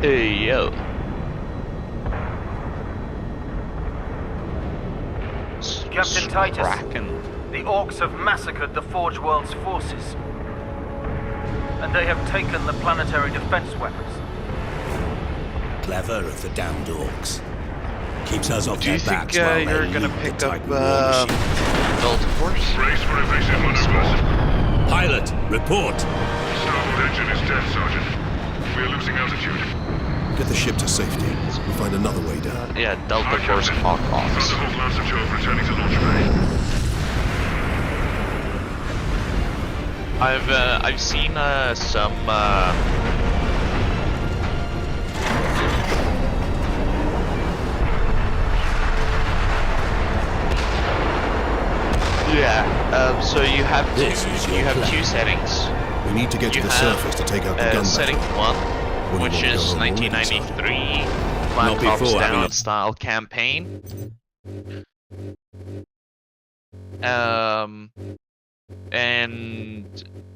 Hey, yo. Captain Titus, Kraken. the Orcs have massacred the Forge World's forces. And they have taken the planetary defense weapons. Clever of the damned Orcs. Keeps us off Do you their think backs while you're they gonna loot pick the up Titan war machine. Delta Force? Brace for evasive maneuvers. Pilot, report. Starboard engine is dead, Sergeant. We are losing altitude. Get the ship to safety. We'll find another way down. Yeah, Delta Hi, Force Captain. Hawk Found Ops. the whole Lancer Job returning to launch bay. I've seen some so you have two settings. We need to get to You the have, surface to take out the gun setting battle. 1, Or do which you want to is go home already, 1993 Not Black Ops before having Down a- style campaign. And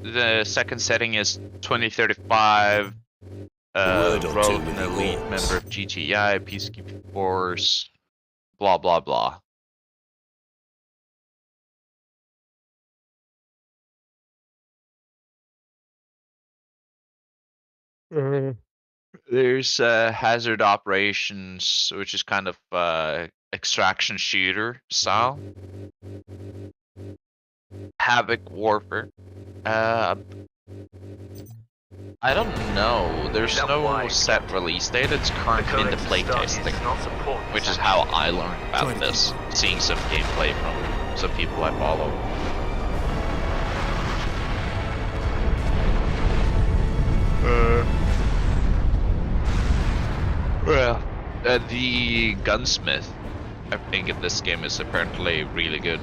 the second setting is 2035 word or two rogue with and the elite Orcs. member of GTI, peacekeeping force, blah blah blah. There's hazard operations, which is kind of extraction shooter style. Havoc warfare. I don't know. There's That's no why, set Captain. release date. It's currently in the playtesting, which is how I learned about this, seeing some gameplay from some people I follow. Well, the gunsmith, I think, in this game is apparently really good.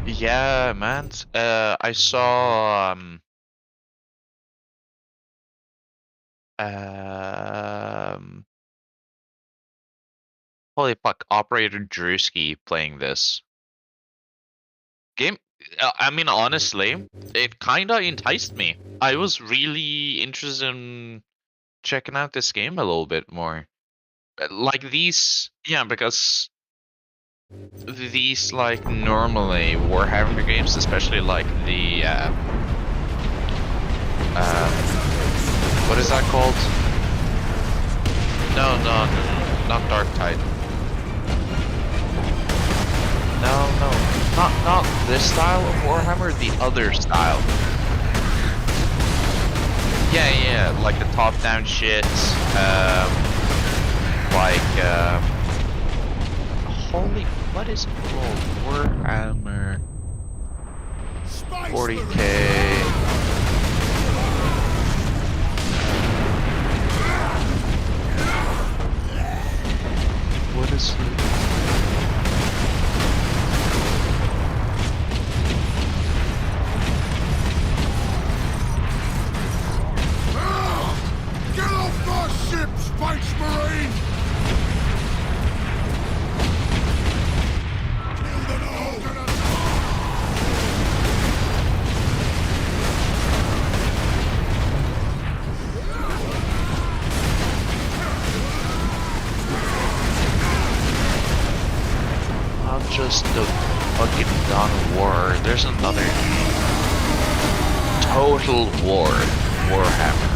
Yeah, man. I saw holy fuck, Operator Drewski playing this game. I mean, honestly, it kinda enticed me. I was really interested in checking out this game a little bit more. Like these, yeah, because these like normally Warhammer games, especially like the what is that called? No, not Dark Tide. No, not this style of Warhammer, the other style. Yeah, like the top-down shit. Holy, what is it called? Warhammer 40K. What is it? Get off my ship, Space Marine! Not just the fucking Dawn of War. There's another Total War Warhammer.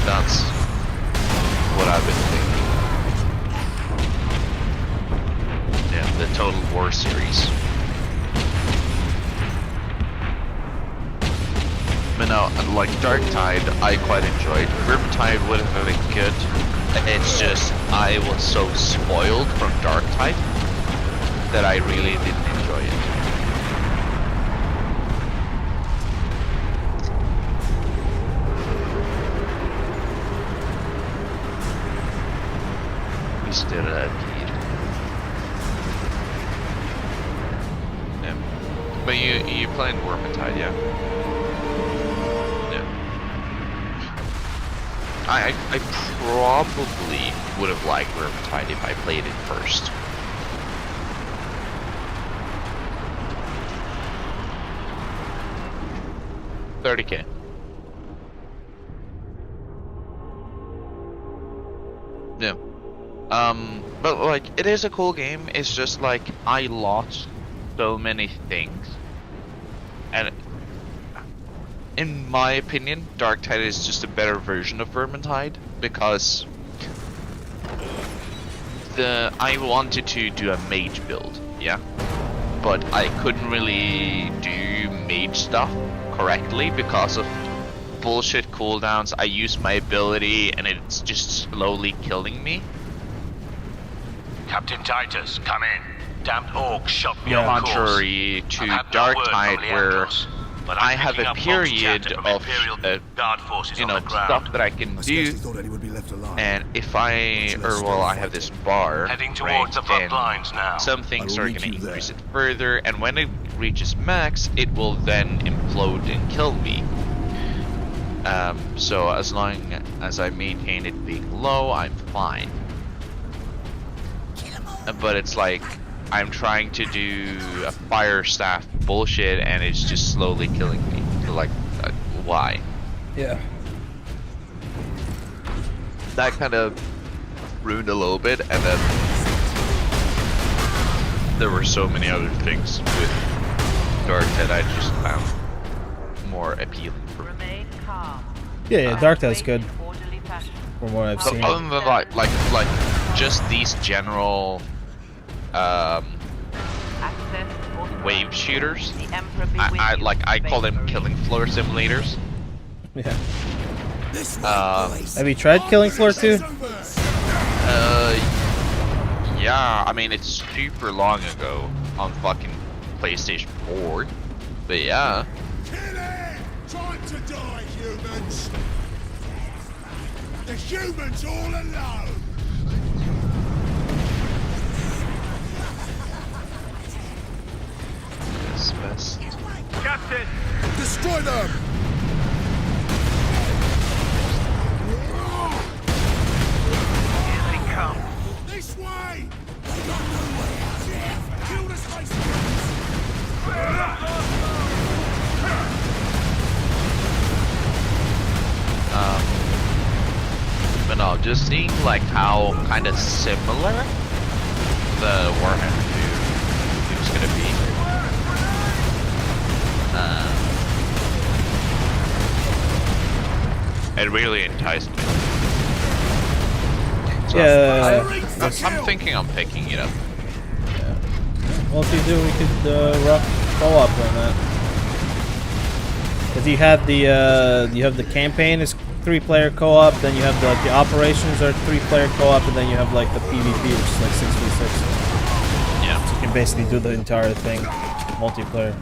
That's what I've been thinking. Yeah, the Total War series. But no, like Dark Tide, I quite enjoyed. Vermintide would have been good. It's just I was so spoiled from Dark Tide that I really didn't enjoy it. We still have Pete. Yeah. But you playing Vermintide, yeah? Yeah. I probably would have liked Vermintide if I played it first. $30K. Yeah. But like, it is a cool game. It's just like, I lost so many things. And in my opinion, Darktide is just a better version of Vermintide, because I wanted to do a mage build, yeah? But I couldn't really do mage stuff correctly because of bullshit cooldowns. I use my ability and it's just slowly killing me. Captain Titus, come in. Damned Orcs shot me on course. Contrary to Darktide, where I have a period of stuff that I can do, and if I have this bar, heading towards the front lines now. Some things are going to increase it further, and when it reaches max, it will then implode and kill me. So as long as I maintain it being low, I'm fine. But it's like, I'm trying to do a fire staff bullshit and it's just slowly killing me. Like, why? Yeah. That kind of ruined a little bit, and then there were so many other things with Darktide I just found more appealing for me. Yeah, Darktide's good from what I've seen. Other than like just these general wave shooters. I call them killing floor simulators. Yeah. Have Have you tried Killing Floor 2? Yeah, I mean, it's super long ago on fucking PlayStation 4, but yeah. Kill it! Time to die, humans! The humans all alone! It's best. Captain! Destroy them! Here they come. This way! just seeing like how kind of similar the Warhammer 2 is gonna be. It really enticed me. So I'm thinking I'm picking it up. Yeah. Well, if you do, we could rock co-op on that. Because you have the campaign is 3-player co-op, then you have the operations are 3-player co-op, and then you have like the PvP, which is like 6v6. Yeah. So you can basically do the entire thing multiplayer.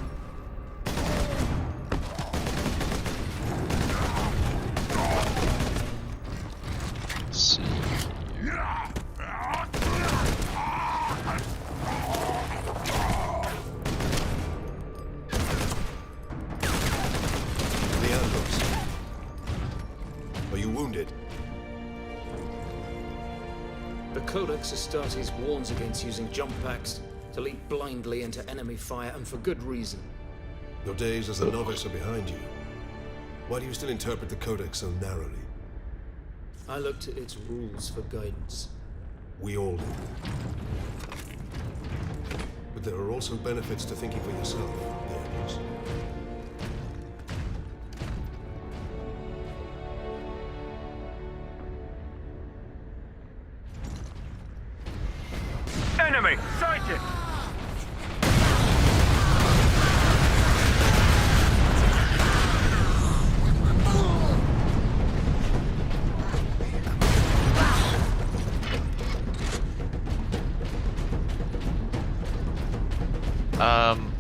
The Codex Astartes warns against using jump packs to leap blindly into enemy fire, and for good reason. Your days as a novice are behind you. Why do you still interpret the Codex so narrowly? I look to its rules for guidance. We all do. But there are also benefits to thinking for yourself, Daniels. Enemy sighted!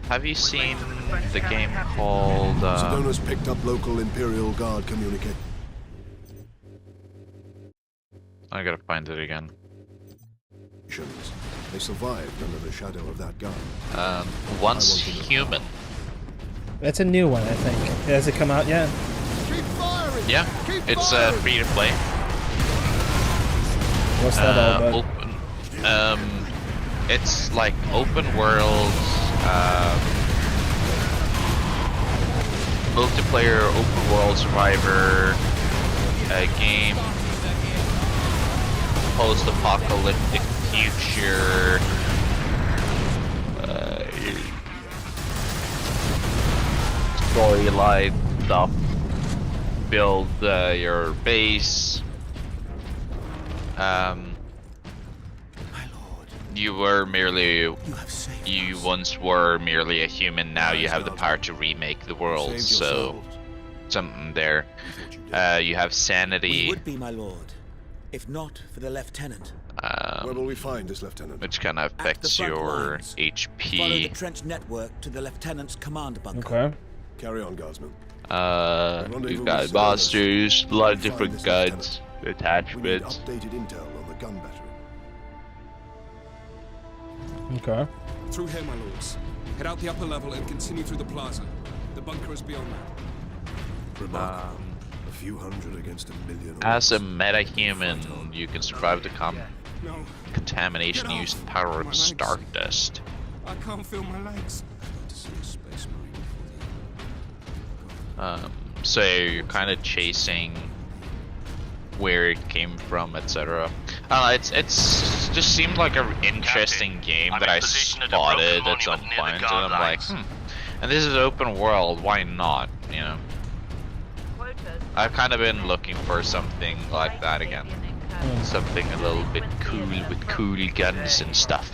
Have you seen the game called Sedona's picked up local Imperial Guard communique. I gotta find it again. They survived under the shadow of that gun. Once Human. That's a new one, I think. Has it come out yet? Yeah, it's free to play. What's that all about? Open. It's like open world, multiplayer, open world survivor game, post-apocalyptic future. Storyline stuff. Build your base. You once were merely a human. Now you have the power to remake the world. So something there. You have sanity. We would be, my lord, if not for the lieutenant. Where will we find this lieutenant? Which kind of affects your HP. Follow the trench network to the lieutenant's command bunker. Okay. Carry on, Guardsman. You've got monsters, a lot of different guns, We need attachments. updated intel on the gun battery. Okay. Through here, my lords. Head out the upper level and continue through the plaza. The bunker is beyond that. Remarkable. A few hundred against a million. As a metahuman, you can survive the No, contamination Get off. used the power of My legs. stardust. I can't feel my legs. So you're kind of chasing where it came from, etc. It's just seemed like an interesting game that I spotted at some point, and I'm like, and this is open world, why not? You know, I've kind of been looking for something like that again, something a little bit cool with cool guns and stuff.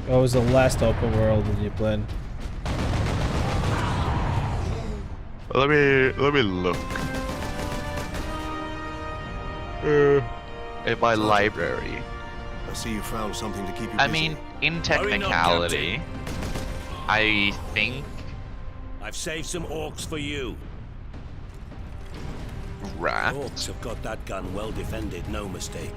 What was the last open world that you played? Let me look. In my library. I see you found something to keep you busy. I mean, in technicality, I think I've saved some orcs for you. rat. Orcs have got that gun well defended, no mistake.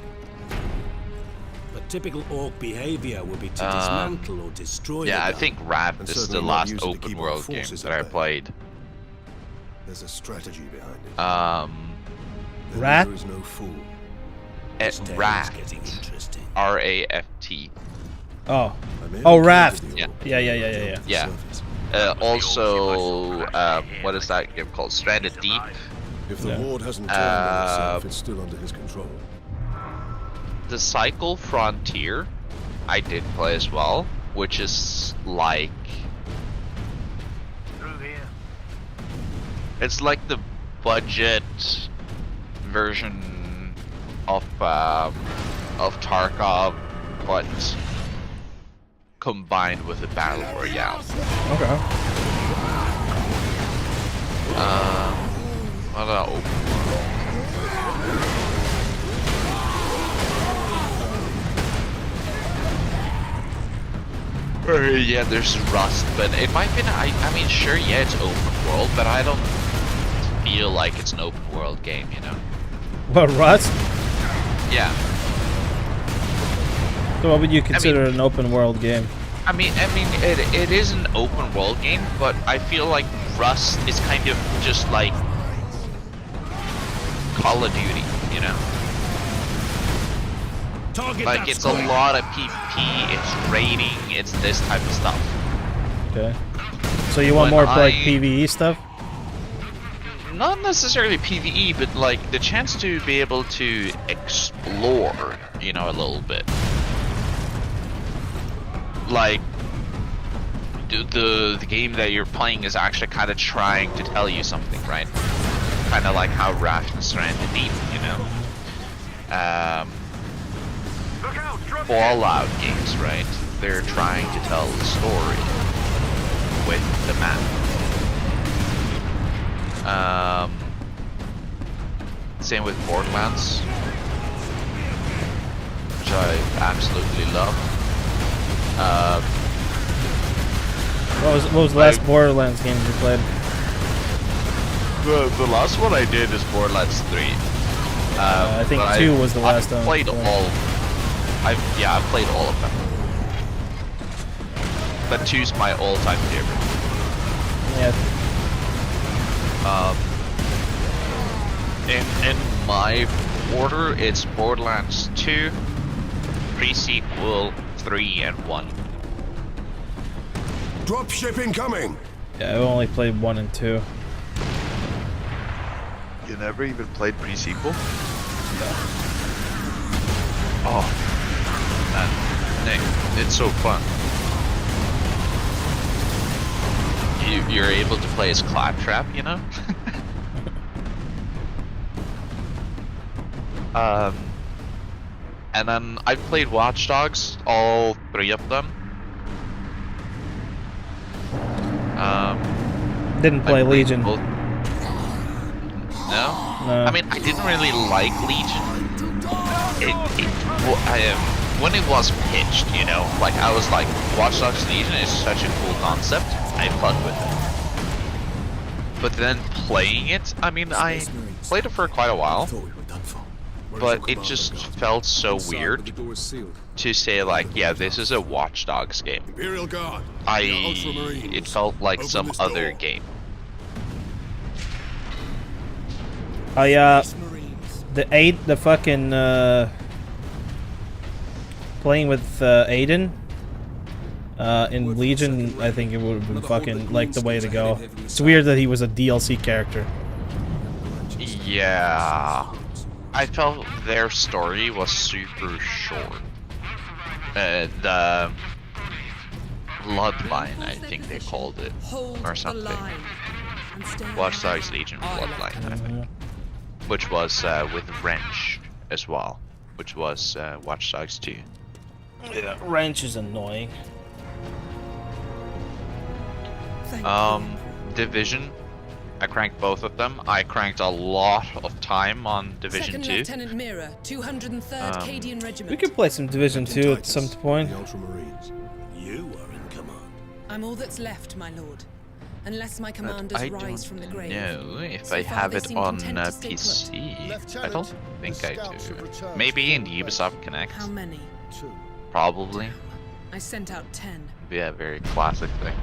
But typical orc behavior will be to dismantle or destroy Yeah, the I gun. think rat And is the certainly not last use it to open keep our world game forces that I at bay. played. There's a strategy behind it. The Rat? leader is no fool. This tale is Rat. getting interesting. R-A-F-T. Oh. I may have Oh, encountered Raft. the Yeah. orc Yeah. on the Yeah. surface. Also, what is that game called? Stranded Deep. If the Yeah. Horde hasn't turned on itself, it's still under his control. the Cycle Frontier, I did play as well, which is like Through here. it's like the budget version of Tarkov, but combined with a battle royale. Okay. What about open world? Yeah, there's Rust, but it might be. I mean, sure, yeah, it's open world, but I don't feel like it's an open world game, you know? What, Rust? Yeah. So what would you consider an open world game? I mean, it is an open world game, but I feel like Rust is kind of just like Call of Duty, you know? Like, it's a lot of PvP, it's raiding, it's this type of stuff. Okay. So you want more like PvE stuff? Not necessarily PvE, but like the chance to be able to explore, you know, a little bit. Like, the game that you're playing is actually kind of trying to tell you something, right? Kind of like how Raft and Stranded Deep, you know? Fallout games, right? They're trying to tell the story with the map. Same with Borderlands, which I absolutely love. What was the last Borderlands game you played? The last one I did is Borderlands 3. I think 2 was the last one. I've played I've played all of them. But 2's my all-time favorite. Yeah. In my order, it's Borderlands 2, pre-sequel, 3, and 1. Dropship incoming! Yeah, I've only played 1 and 2. You never even played pre-sequel? No. Oh, man, Nick, it's so fun. You're able to play as Claptrap, you know? And then I've played Watch Dogs, all 3 of them. Didn't play Legion. No? I mean, I didn't really like Legion. When it was pitched, you know, like I was like, Watch Dogs Legion is such a cool concept. I had fun with it. But then playing it, I mean, I played it for quite a while. But it just felt so weird to say like, yeah, this is a Watch Dogs game. Imperial Guard. It felt like some other game. The fucking playing with Aiden in Legion, I think it would have been fucking like the way to go. It's weird that he was a DLC character. Yeah, I felt their story was super short. The Bloodline, I think they called it, or something. Watch Dogs Legion Bloodline, I think. Which was with Wrench as well, which was Watch Dogs 2. Yeah, Wrench is annoying. Division, I cranked both of them. I cranked a lot of time on Division 2. Lieutenant Mira, 203rd Cadian Regiment. We could play some Division 2 at some point. You are in command. I'm all that's left, my lord. Unless my commanders rise from the grave. No, if I have it on PC. I don't think I do. Maybe in Ubisoft Connect. How many? Probably. I sent out 10. Yeah, very classic thing.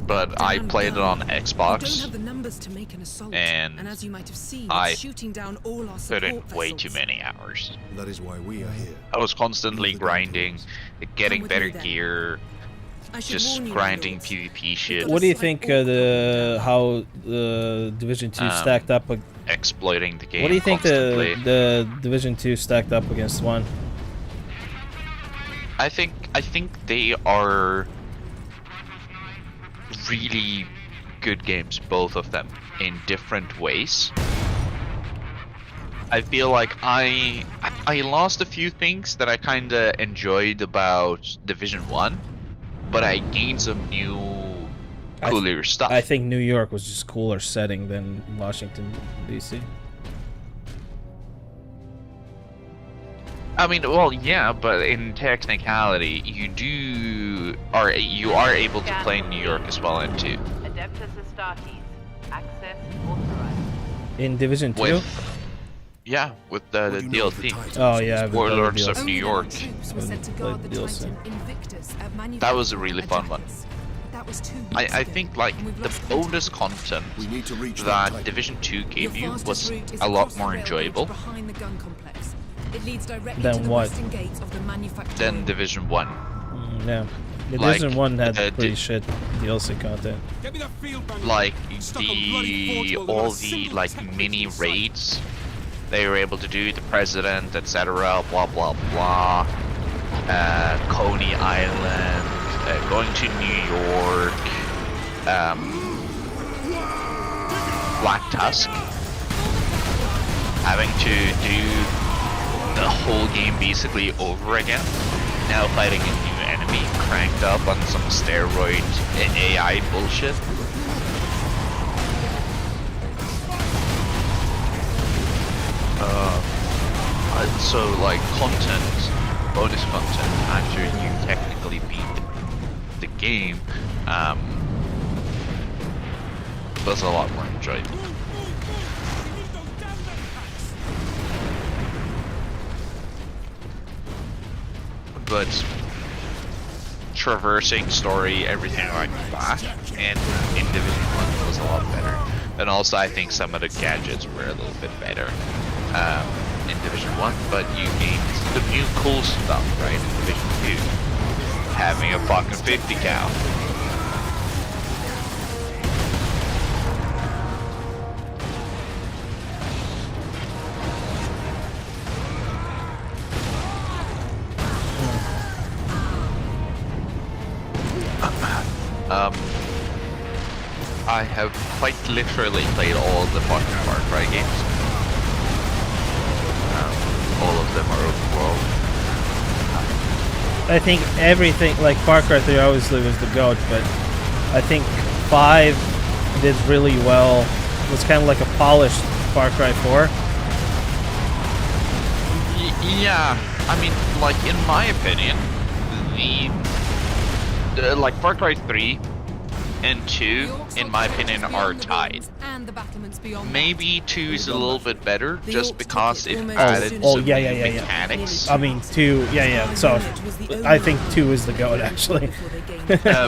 But I played it on Xbox. We don't have the numbers to make an assault. And as you might have seen, I shooting down all our put in support way vessels. too many hours. That is why we are here. I was constantly grinding, getting better gear, just grinding PvP shit. What do you think how the Division 2 stacked up? Exploiting the game. What do you think constantly. the Division 2 stacked up against 1? I think they are really good games, both of them, in different ways. I feel like I lost a few things that I kinda enjoyed about Division 1, but I gained some new cooler stuff. I think New York was just cooler setting than Washington DC. I mean, well, yeah, but in technicality, you are able to play in New York as well in 2. In Division 2? Yeah, with the DLC. Oh yeah, Warlords of New York. That was a really fun one. I think like the bonus content that Division 2 gave you was a lot more enjoyable than what? Than Division 1. Yeah. Division 1 had pretty shit DLC content. Like all the like mini raids they were able to do, the president, etc. Blah blah blah. Coney Island, going to New York, Black Tusk, having to do the whole game basically over again. Now fighting a new enemy, cranked up on some steroid AI bullshit. So like content, bonus content after you technically beat the game was a lot more enjoyable. But traversing story, everything like that, and in Division 1 was a lot better. And also I think some of the gadgets were a little bit better in Division 1, but you gained the new cool stuff, right, in Division 2. Having a fucking 50 cal. I have quite literally played all of the fucking Far Cry games. All of them are open world. I think everything, like Far Cry 3 obviously was the GOAT, but I think 5 did really well. It was kind of like a polished Far Cry 4. Yeah, I mean, like, in my opinion, like, Far Cry 3 and 2, in my opinion, are tied. Maybe 2 is a little bit better, just because it added some new mechanics. I mean, 2, yeah, so I think 2 is the GOAT, actually.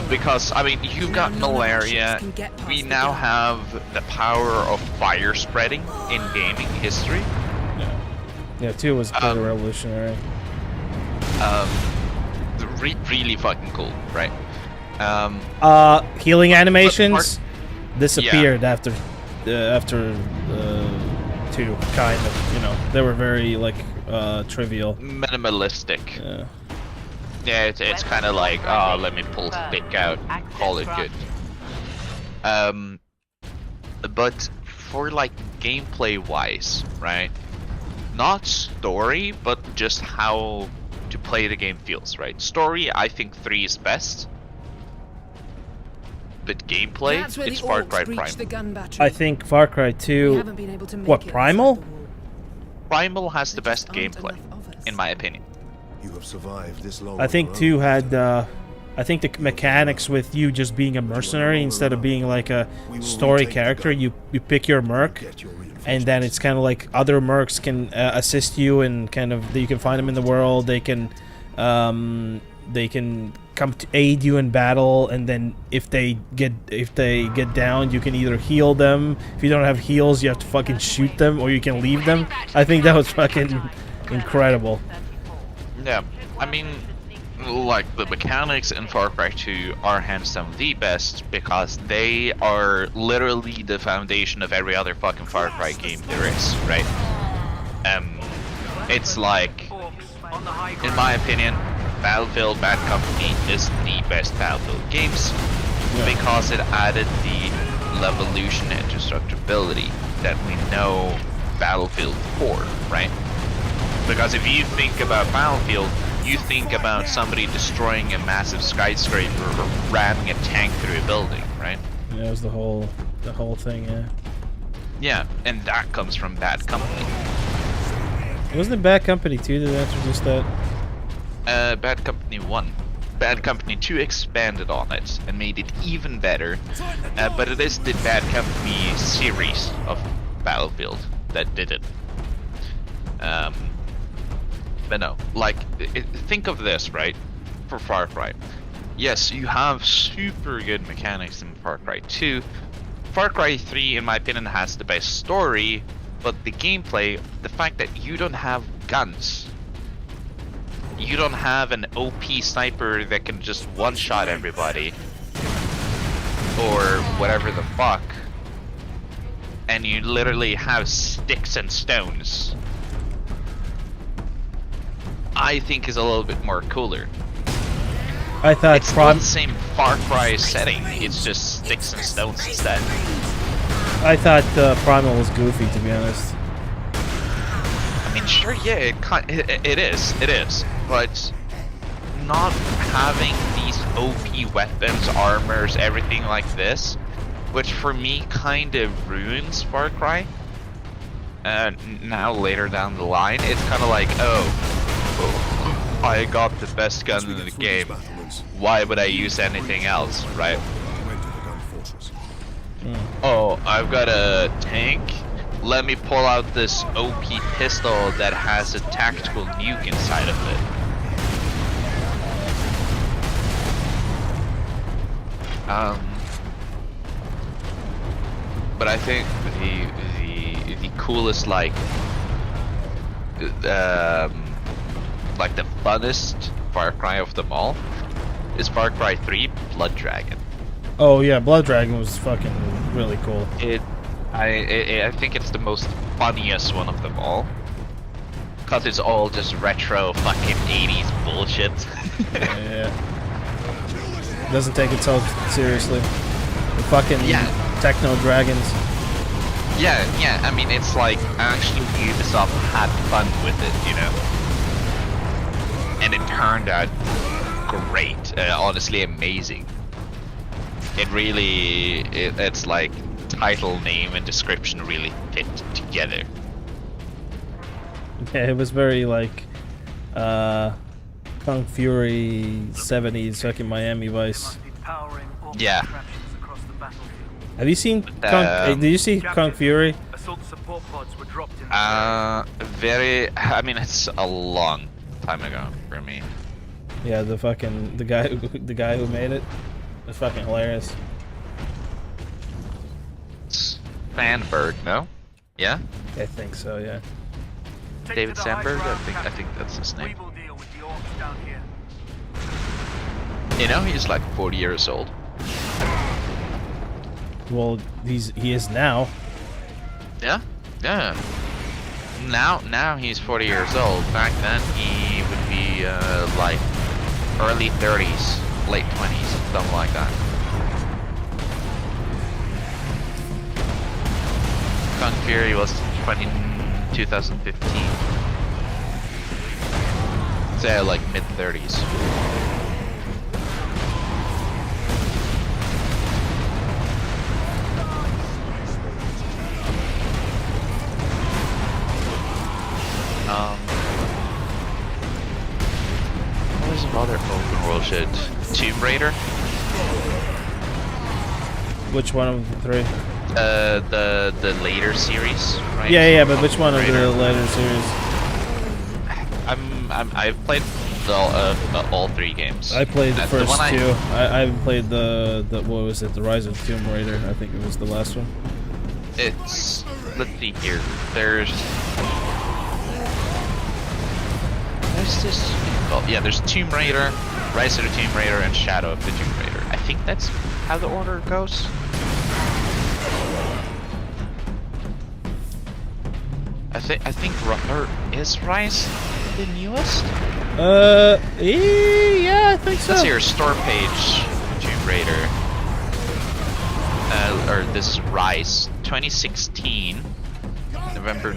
Because, I mean, you've got malaria, we now have the power of fire spreading in gaming history. Yeah, 2 was pretty revolutionary. Really fucking cool, right? Healing animations disappeared after 2, kind of, you know. They were very, like, trivial. Minimalistic. Yeah, it's kind of like, oh, let me pull stick out, call it good. But for, like, gameplay-wise, right? Not story, but just how to play the game feels, right? Story, I think 3 is best. But gameplay, it's Far Cry Primal. I think Far Cry 2... What, Primal? Primal has the best gameplay, in my opinion. You have survived this long. I think 2 had... I think the mechanics with you just being a mercenary instead of being like a story character, you pick your merc, and then it's kind of like other mercs can assist you, and kind of you can find them in the world. They can come to aid you in battle, and then if they get down, you can either heal them. If you don't have heals, you have to fucking shoot them, or you can leave them. I think that was fucking incredible. Yeah, I mean, like the mechanics in Far Cry 2 are hands down the best because they are literally the foundation of every other fucking Far Cry game there is, right? It's like, in my opinion, Battlefield Bad Company is the best Battlefield games because it added the levolution and destructibility that we know Battlefield for, right? Because if you think about Battlefield, you think about somebody destroying a massive skyscraper or ramming a tank through a building, right? Yeah, it was the whole thing, yeah. Yeah, and that comes from Bad Company. Wasn't it Bad Company 2 that introduced that? Bad Company 1. Bad Company 2 expanded on it and made it even better, but it is the Bad Company series of Battlefield that did it. But no, like, think of this, right? For Far Cry. Yes, you have super good mechanics in Far Cry 2. Far Cry 3, in my opinion, has the best story, but the gameplay, the fact that you don't have guns, you don't have an OP sniper that can just one-shot everybody, or whatever the fuck, and you literally have sticks and stones, I think is a little bit more cooler. I thought it's not the same Far Cry setting, it's just sticks and stones instead. I thought Primal was goofy, to be honest. I mean, sure, yeah, it is, but not having these OP weapons, armors, everything like this, which for me kind of ruins Far Cry. Now later down the line, it's kind of like, oh, I got the best gun in the game. Why would I use anything else, right? Oh, I've got a tank. Let me pull out this OP pistol that has a tactical nuke inside of it. But I think the coolest, like the funnest Far Cry of them all is Far Cry 3 Blood Dragon. Oh yeah, Blood Dragon was fucking really cool. I think it's the most funniest one of them all. Cause it's all just retro fucking 80s bullshit. Yeah. Doesn't take itself seriously. The fucking techno dragons. Yeah, I mean it's like actually Ubisoft had fun with it, you know? And it turned out great, honestly amazing. It really, it's like title, name, and description really fit together. Yeah, it was very like Kung Fury 70s fucking Miami Vice. Yeah. Have you seen did you see Kung Fury? I mean it's a long time ago for me. Yeah, the guy who made it. It's fucking hilarious. Sandberg, no? Yeah? I think so, yeah. David Sandberg? I think that's his name. You know, he's like 40 years old. Well, he is now. Yeah? Yeah. Now he's 40 years old. Back then he would be like early 30s, late 20s, something like that. Kung Fury was 2015. Say like mid 30s. What was some other open world shit? Tomb Raider? Which one of the three? The later series, right? Yeah, but which one of the later series? I've played all three games. I played the first two. I haven't played the what was it? The Rise of Tomb Raider. I think it was the last one. It's, let's see here. There's this Well, yeah, there's Tomb Raider, Rise of the Tomb Raider, and Shadow of the Tomb Raider. I think that's how the order goes. I think is Rise the newest? Yeah, I think so. Let's see your store page, Tomb Raider. Or this is Rise, 2016, November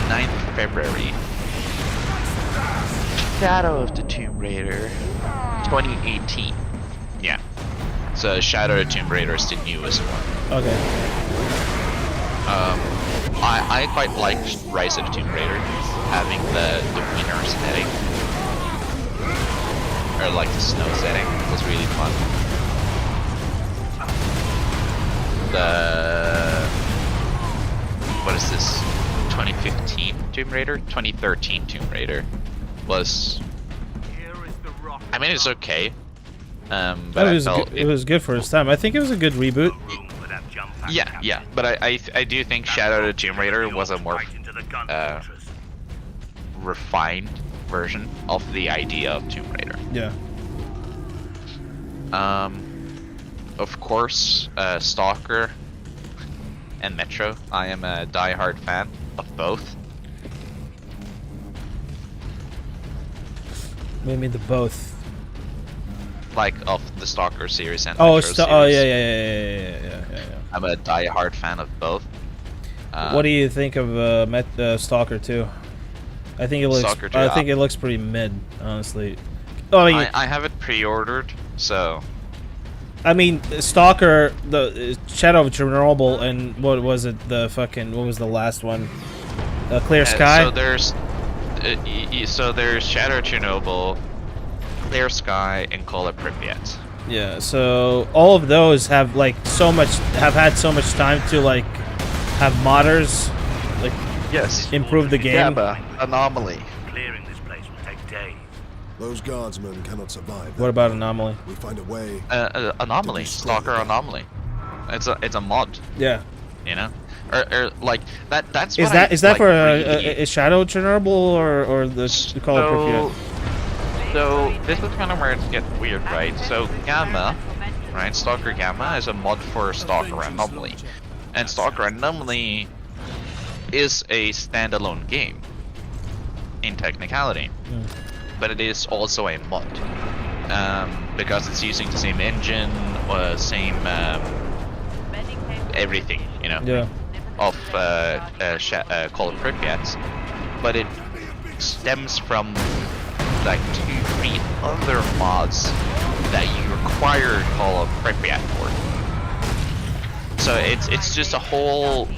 9th February. Shadow of the Tomb Raider, 2018. Yeah. So Shadow of the Tomb Raider is the newest one. Okay. I quite liked Rise of the Tomb Raider, having the winter setting. Or like the snow setting. It was really fun. What is this? 2015 Tomb Raider? 2013 Tomb Raider was... I mean, it's okay. But it was good for its time. I think it was a good reboot. Yeah. But I do think Shadow of the Tomb Raider was a more refined version of the idea of Tomb Raider. Yeah. Of course, Stalker and Metro. I am a die-hard fan of both. Maybe the both. Like of the Stalker series and Metro series. Oh yeah. I'm a die-hard fan of both. What do you think of Stalker 2? I think it looks. Stalker 2, I think it looks pretty mid, honestly. Oh, I mean, I have it pre-ordered, so. I mean, Stalker, the Shadow of Chernobyl, and what was it? What was the last one? Clear Sky. So there's Shadow of Chernobyl, Clear Sky, and Call of Pripyat. Yeah. So all of those have had so much time to have modders improve the game. Gamma Anomaly. Clearing this place will take days. Those guardsmen cannot survive. What about Anomaly? We find a way. Anomaly, Stalker Anomaly. It's a mod. Yeah. You know, or like that. That's is that for a Shadow of Chernobyl or the Call of Pripyat? So this is kind of where it gets weird, right? So Gamma, right? Stalker Gamma is a mod for Stalker Anomaly, and Stalker Anomaly is a standalone game in technicality, but it is also a mod because it's using the same engine, same everything, you know, of Call of Pripyat, but it stems from like 2-3 other mods that you require Call of Pripyat for. So it's just a whole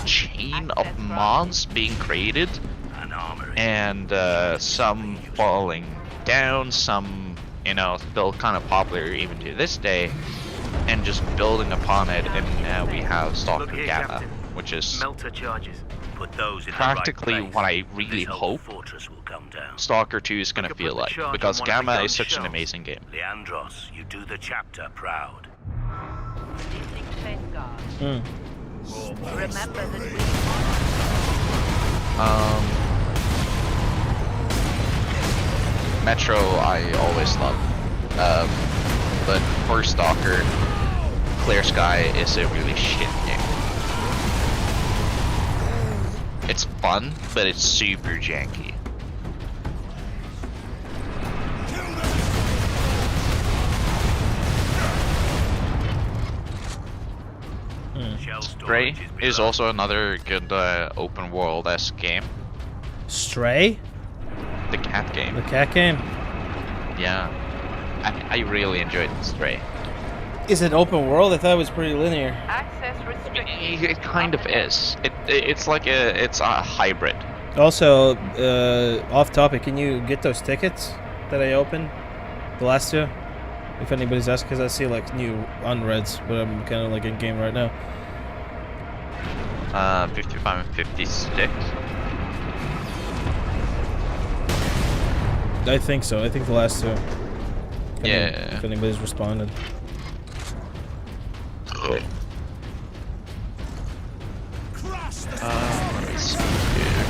chain of mods being created, and some falling down, some still kind of popular even to this day, and just building upon it. And now we have Stalker Gamma, which is practically what I really hope Stalker 2 is gonna feel like, because Gamma is such an amazing game. Leandros, you do the chapter proud. Remember that Metro I always love, but for Stalker, Clear Sky is a really shit game. It's fun, but it's super janky. Stray is also another good open world-esque game. Stray? The cat game. The cat game? Yeah. I really enjoyed Stray. Is it open world? I thought it was pretty linear. access restricted. It kind of is. It's like it's a hybrid. Also, off topic, can you get those tickets that I opened? The last two? If anybody's asking, because I see new unreads, but I'm kind of in game right now. 55 and 56. I think so. I think the last two. If anybody's responded. Let's see here.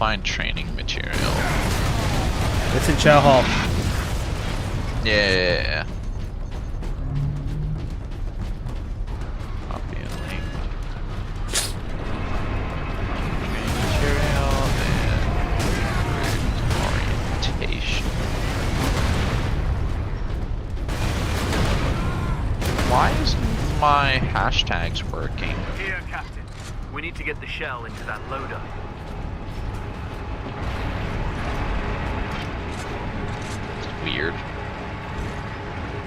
find training material. It's in Chow Hall. Yeah. Copy and link. Training material and orientation. Why isn't my hashtags working? Here, Captain. We need to get the shell into that loader. It's weird.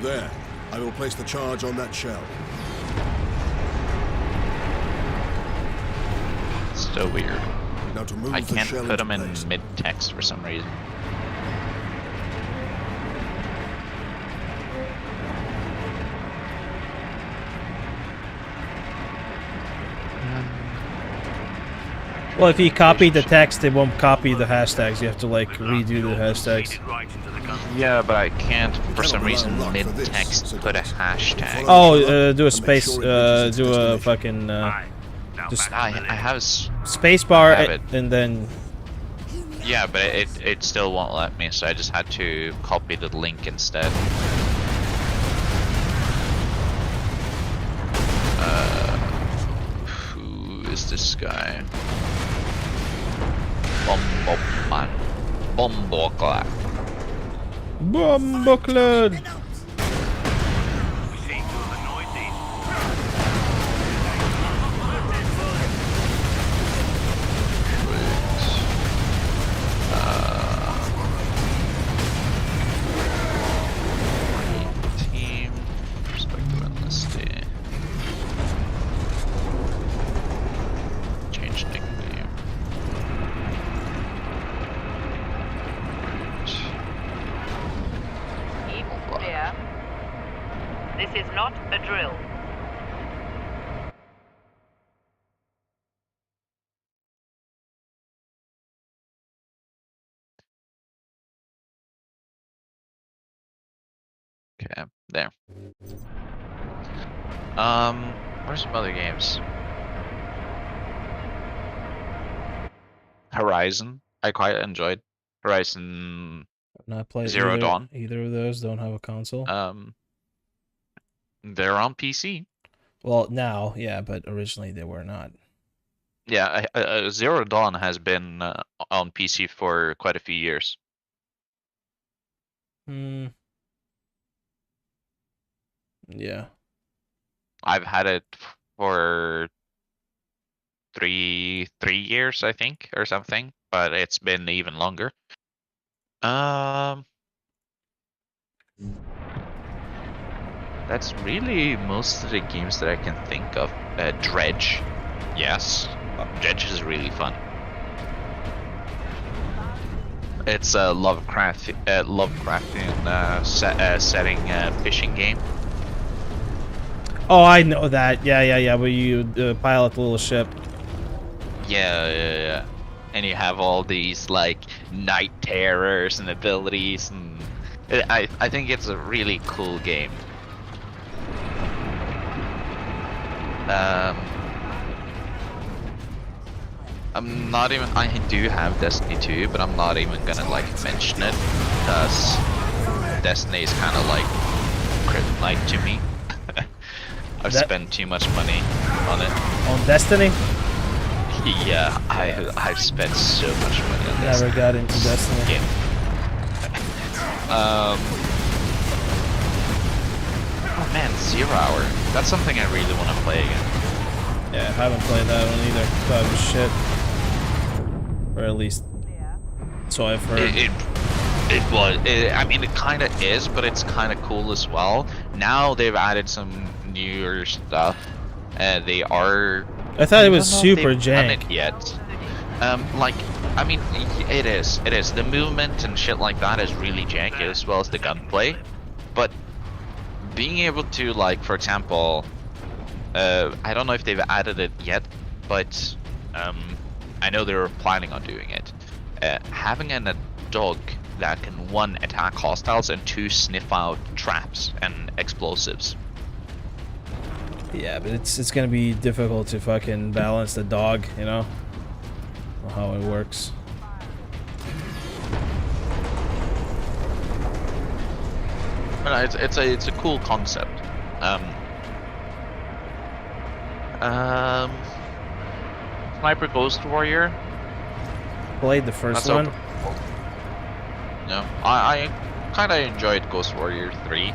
There. I will place the charge on that shell. It's so weird. Now to move I the can't shell put them into in place. mid-text for some reason. Well, if you copy the text, it won't copy the hashtags. You have to like redo the hashtags. Yeah, but I can't, for some reason, mid-text put a hashtag. Oh, do a space, do a fucking, just I have spacebar and then. Yeah, but it still won't let me, so I just had to copy the link instead. Who is this guy? Bombokman. Bombokla. Bomboclad! Team. Perspective enlisted. Change nickname. Keep clear. This is not a drill. Okay, there. What are some other games? Horizon, I quite enjoyed. Horizon I've not played Zero Dawn. Either of those don't have a console. They're on PC. Well, now, yeah, but originally they were not. Yeah, Zero Dawn has been on PC for quite a few years. Hmm. Yeah. I've had it for three years, I think, or something, but it's been even longer. That's really most of the games that I can think of. Dredge, yes, Dredge is really fun. It's a Lovecraftian setting fishing game. Oh, I know that. Yeah. Where you pilot the little ship. Yeah. And you have all these like night terrors and abilities, and I think it's a really cool game. I'm not even. I do have Destiny 2, but I'm not even gonna like mention it because Destiny is kind of like kryptonite to me. I've spent too much money on it. On Destiny? Yeah, I've spent so much money on this. Never got into Destiny. Yeah. Oh man, 0 Hour. That's something I really want to play again. Yeah, I haven't played that one either. Thought it was shit. Or at least, so I've heard. It was. I mean, it kind of is, but it's kind of cool as well. Now they've added some newer stuff. They are. I thought it was super jank. It yet. Like, I mean, it is. It is. The movement and shit like that is really janky, as well as the gunplay. But being able to, like, for example, I don't know if they've added it yet, but I know they were planning on doing it. Having a dog that can 1 attack hostiles and 2 sniff out traps and explosives. Yeah, but it's gonna be difficult to fucking balance the dog, you know? How it works. No, it's a cool concept. Sniper Ghost Warrior. Played the first one. No, I kind of enjoyed Ghost Warrior 3.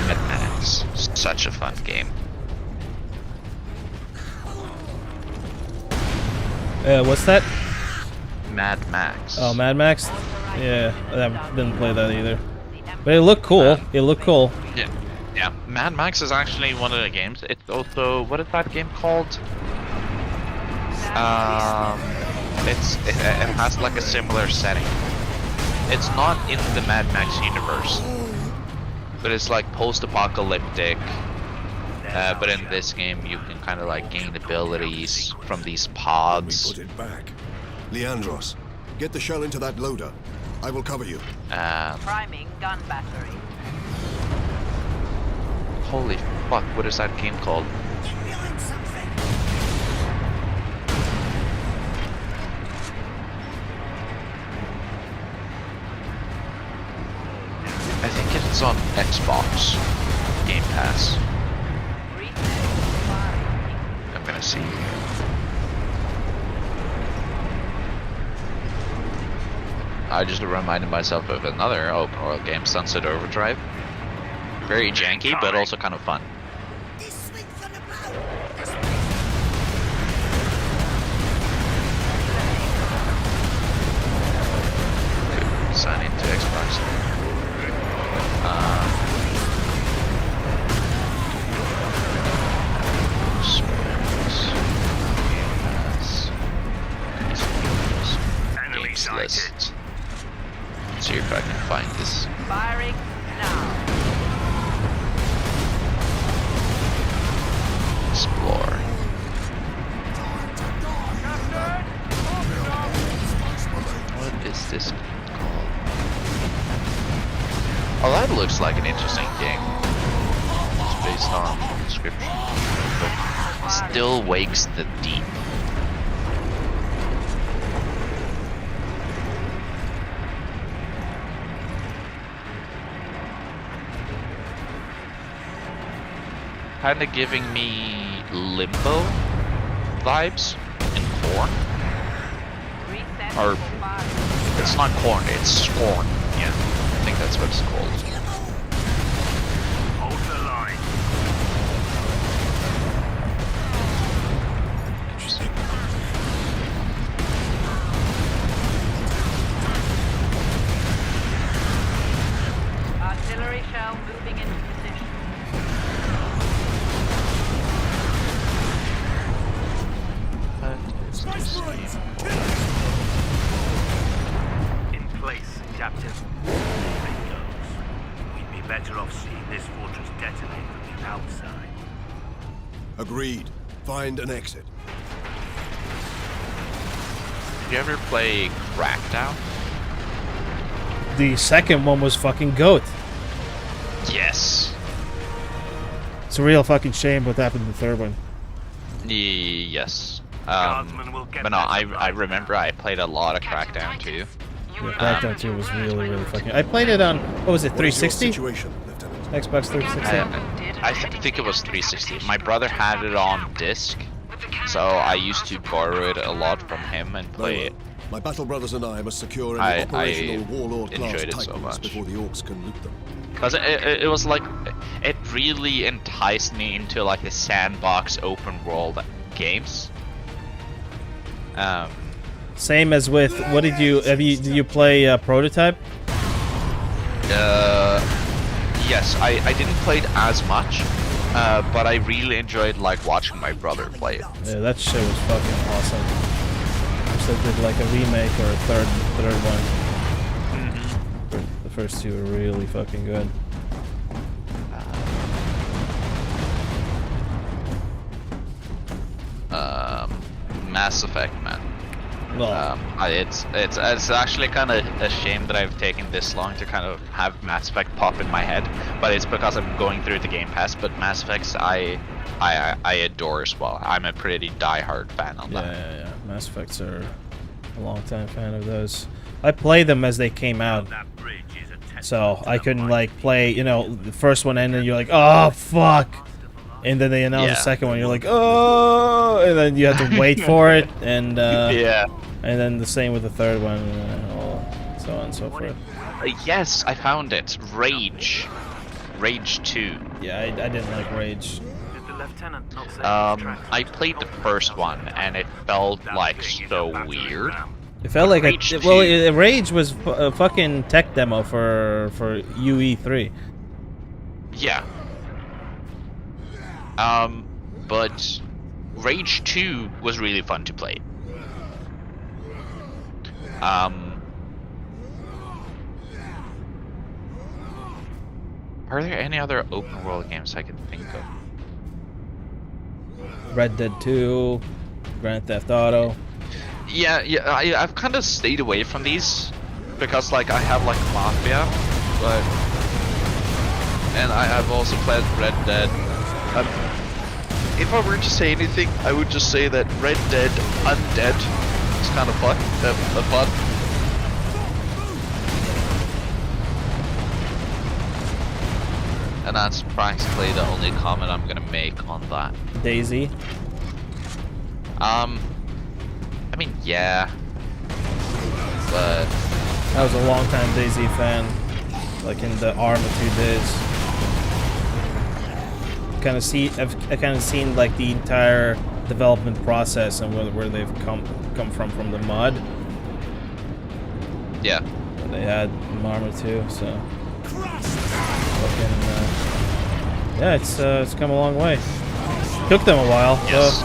Mad Max, such a fun game. What's that? Mad Max. Oh, Mad Max? Yeah, I didn't play that either. But it looked cool. It looked cool. Yeah. Mad Max is actually one of the games. It's also, what is that game called? It has like a similar setting. It's not in the Mad Max universe, but it's like post-apocalyptic. But in this game, you can kind of like gain abilities from these pods. Put it back. Leandros, get the shell into that loader. I will cover you. Priming gun battery. Holy fuck! What is that game called? I think it's on Xbox Game Pass. I'm gonna see. I just reminded myself of another open world game, Sunset Overdrive. Very janky, but also kind of fun. Sign into Xbox. Games list. Let's see if I can find this. Firing now. Explore. What is this called? Oh, that looks like an interesting game. It's based on the description, but still wakes the deep. Kinda giving me Limbo vibes in Corn. Or, it's not Corn, it's Scorn. Yeah, I think that's what it's called. Hold the line. Interesting. Artillery shell moving into position. In place, Captain. It goes. We'd be better off seeing this fortress detonate from the outside. Agreed. Find an exit. Did you ever play Crackdown? The second one was fucking GOAT. Yes. It's a real fucking shame what happened to the third one. Yes. But no, I remember I played a lot of Crackdown 2. Yeah, Crackdown 2 was really, really fucking... I played it on, what was it, 360? Xbox 360? I think it was 360. My brother had it on disc, so I used to borrow it a lot from him and play it. My battle brothers and I must secure any operational warlord class enjoyed it so titans much. before the Orcs can loot them. Because it was like, it really enticed me into like the sandbox open world games. Same as with, what did you play Prototype? Yes, I didn't play it as much, but I really enjoyed like watching my brother play it. Yeah, that shit was fucking awesome. So they did like a remake or a third one. Mm-hmm. The first two were really fucking good. Mass Effect, man. It's actually kind of a shame that I've taken this long to kind of have Mass Effect pop in my head, but it's because I'm going through the Game Pass. But Mass Effects I adore as well. I'm a pretty die-hard fan on that. Yeah. Mass Effects are a long-time fan of those. I played them as they came out, so I couldn't like play. You know, the first one ended, you're like, oh fuck, and then they announced the second one, you're like, oh, and then you have to wait for it, and yeah. And then the same with the third one, so on and so forth. Yes, I found it. Rage 2. Yeah, I didn't like Rage. I played the first one, and it felt like so weird. It felt like Rage was a fucking tech demo for UE3. Yeah. But Rage 2 was really fun to play. Are there any other open world games I can think of? Red Dead 2, Grand Theft Auto. Yeah, I've kind of stayed away from these because like I have like Mafia, and I've also played Red Dead. If I were to say anything, I would just say that Red Dead Undead is kind of fun. And that's practically the only comment I'm gonna make on that. Daisy. I mean, yeah, but I was a long-time Daisy fan, like in the Arma 2 days. I've kind of seen like the entire development process and where they've come from the mod. Yeah. That they had in Arma 2, so. Yeah, it's come a long way. Took them a while. Yes.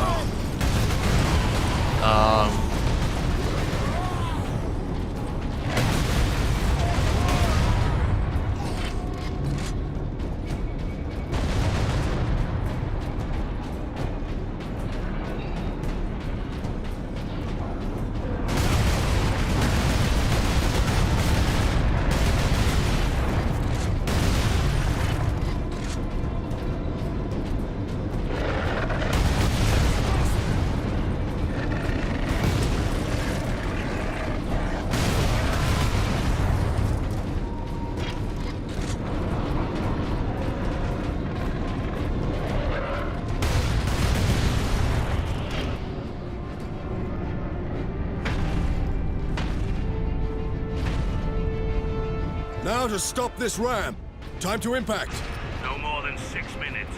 Now to stop this ram. Time to impact. No more than 6 minutes.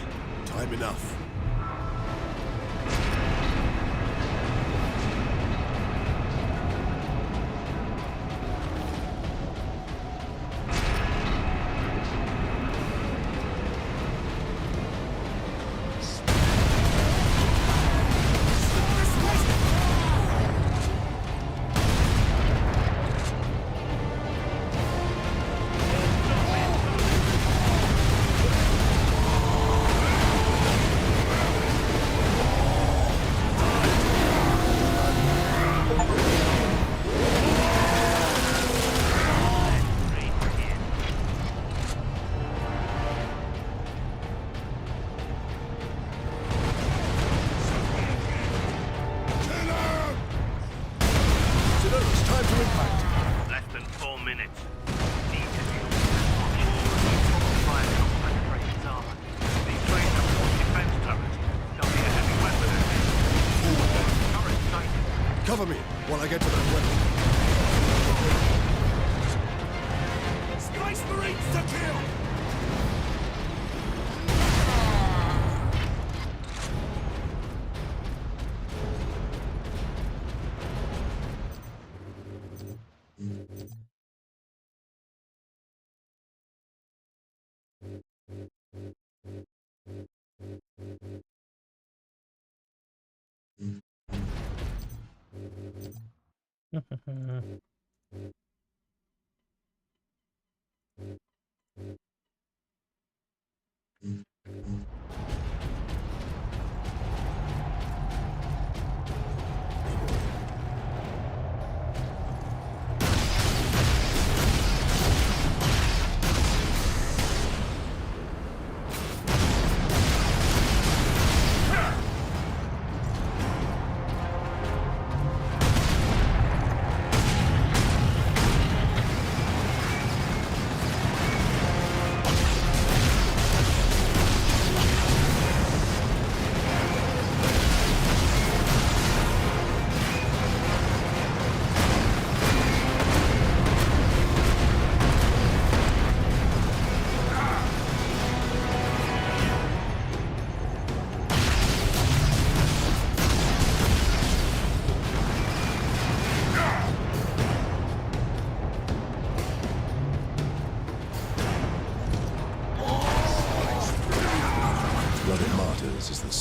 Time enough. Less than 4 minutes. Need to do Cover me while I get to that weapon. Space Marines to kill!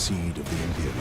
seed of the Imperium.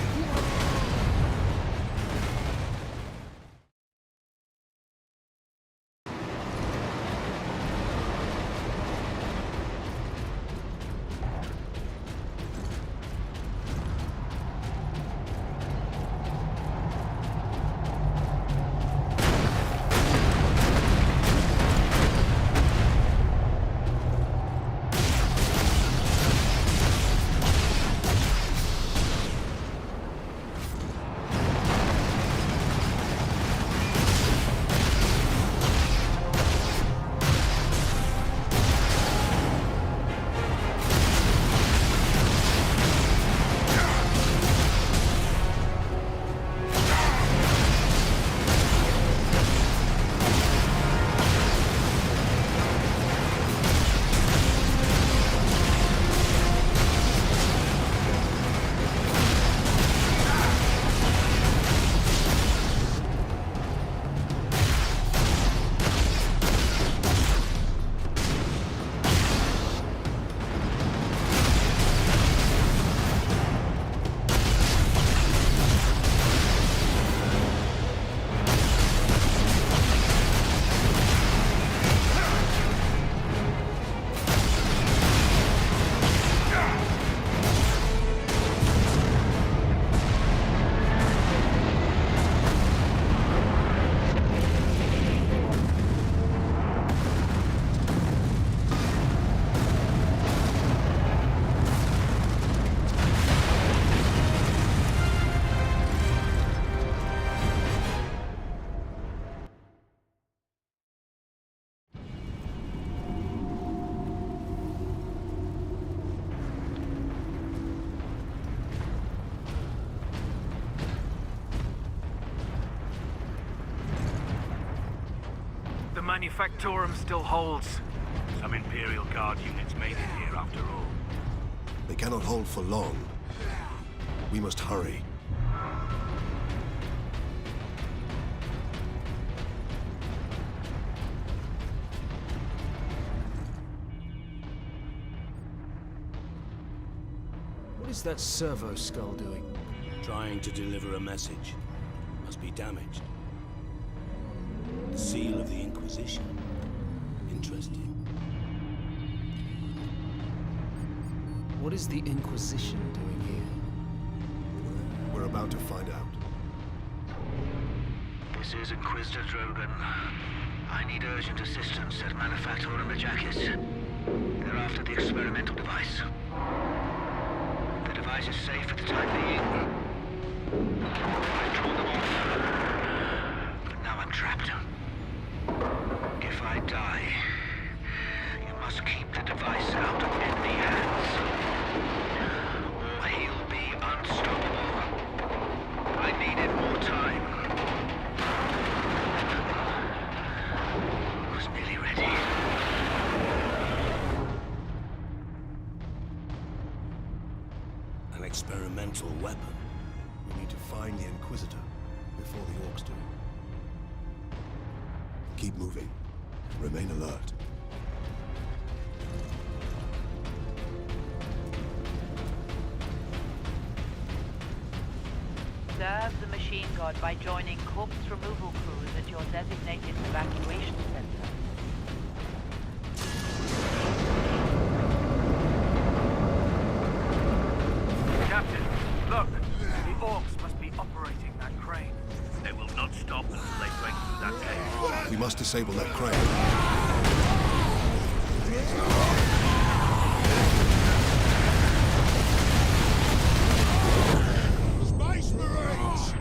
The Manufactorum still holds. Some Imperial Guard units made it here after all. They cannot hold for long. We must hurry. What is that servo skull doing? Trying to deliver a message. Must be damaged. The seal of the Inquisition. Interesting. What is the Inquisition doing here? We're about to find out. This is Inquisitor Drogan. I need urgent assistance at Manufactorum Majakis. They're after the experimental device. The device is safe for the time being. I've drawn them off. But now I'm trapped. If I die, you must keep the device out of enemy hands. Or he'll be unstoppable. I needed more time. I was nearly ready. An experimental weapon. We need to find the Inquisitor before the Orcs do. Keep moving. Remain alert. Serve the machine god by joining corpse removal crews at your designated evacuation center. Captain, look! The Orcs must be operating that crane. They will not stop until they break through that cage. We must disable that crane. Space Marines!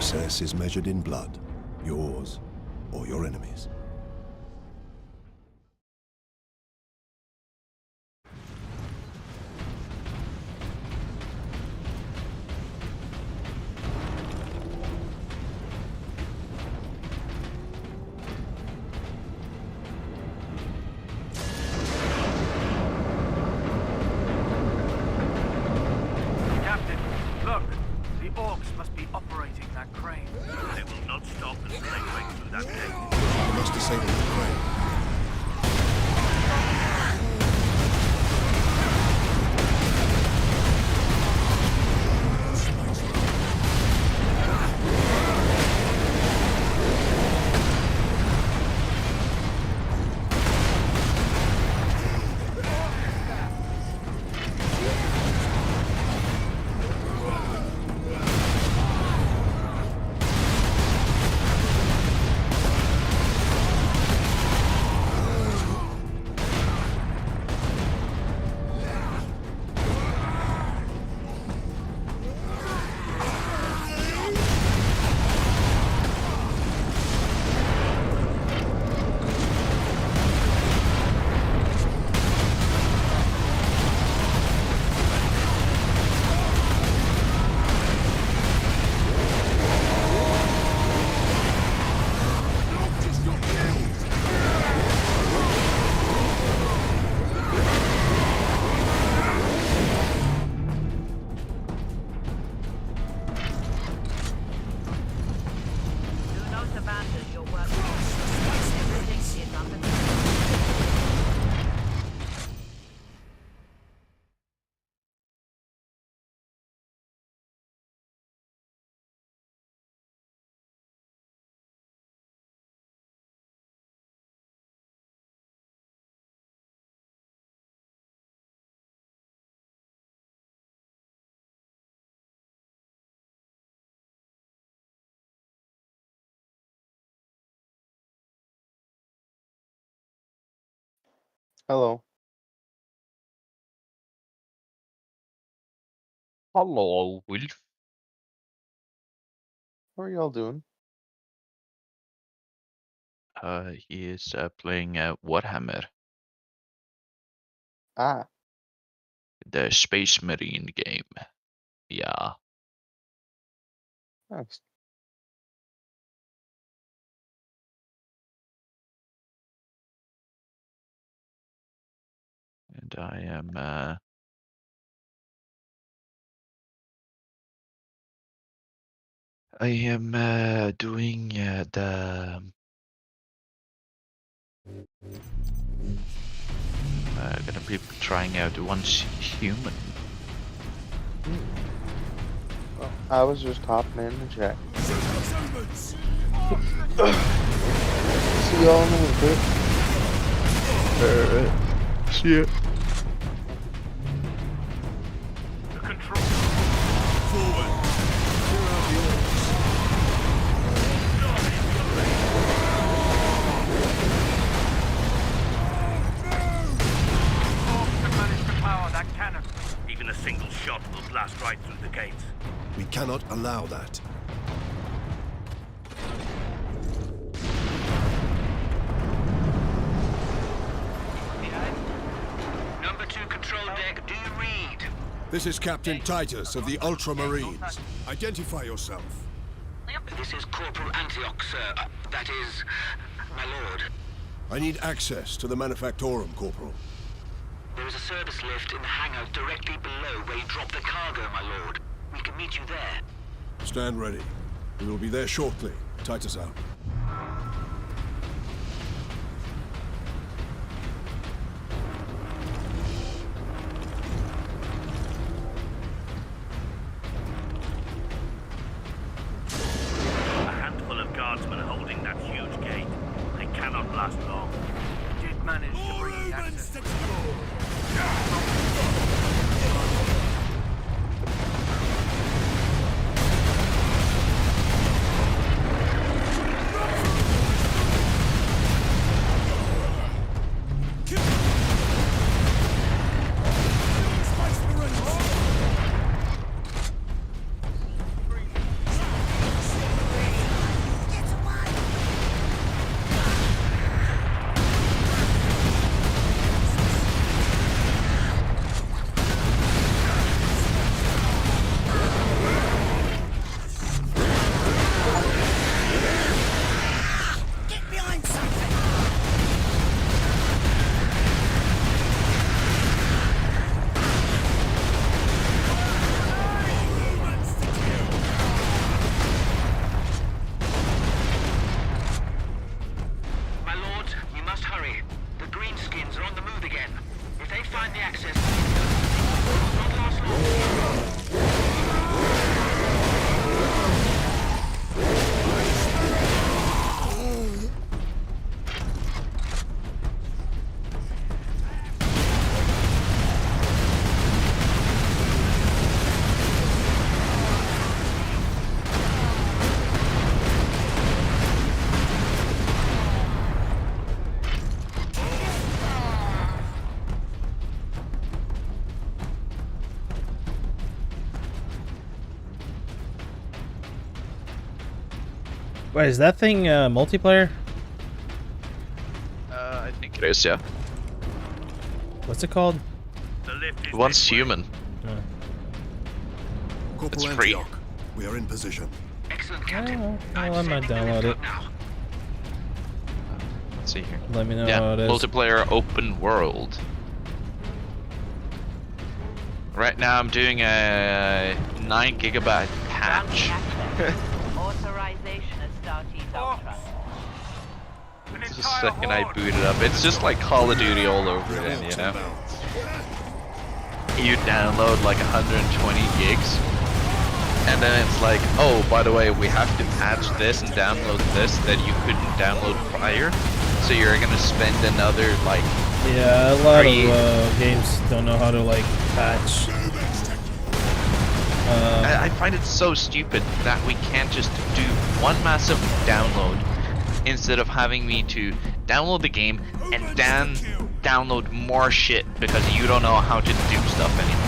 Success is measured in blood, yours or your enemies. Captain, look! The Orcs must be operating that crane. They will not stop until they break through that gate. We must disable the crane. Do not abandon your work. Everything is under control. Hello. Hello, Wolf. How are y'all doing? He is playing Warhammer, Ah, the Space Marine game. Yeah. nice. And I am doing the gonna be trying out once human. Well, I was just hopping in to check. See y'all in a little bit. See ya. The control. Forward! Clear out the Orcs. Orcs have managed to power that cannon. Even a single shot will blast right through the gates. We cannot allow that. Number 2 control deck, do you read? This is Captain Titus of the Ultramarines. Identify yourself. This is Corporal Antioch, sir. That is, my lord. I need access to the Manufactorum, Corporal. There is a service lift in the hangar directly below where you drop the cargo, my lord. We can meet you there. Stand ready. We will be there shortly. Titus out. A handful of guardsmen holding that huge gate. They cannot last long. Did manage to bring the access. Wait, is that thing multiplayer? I think it is, yeah. What's it called? One's human. Corporal It's free. Antioch, we are in position. Excellent, Captain. Oh, well, I might download it. Let's see here. Let me know Yeah, how it is. multiplayer open world. Right now I'm doing a 9 GB patch. Authorization at Starteed Ultra. Just a second I boot it up. It's just like Call of Duty all over again, you know? You download like 120 gigs, and then it's like, oh, by the way, we have to patch this and download this that you couldn't download prior, so you're gonna spend another like... Yeah, a lot of games don't know how to like patch. I find it so stupid that we can't just do one massive download instead of having me to download the game and then download more shit because you don't know how to do stuff anymore.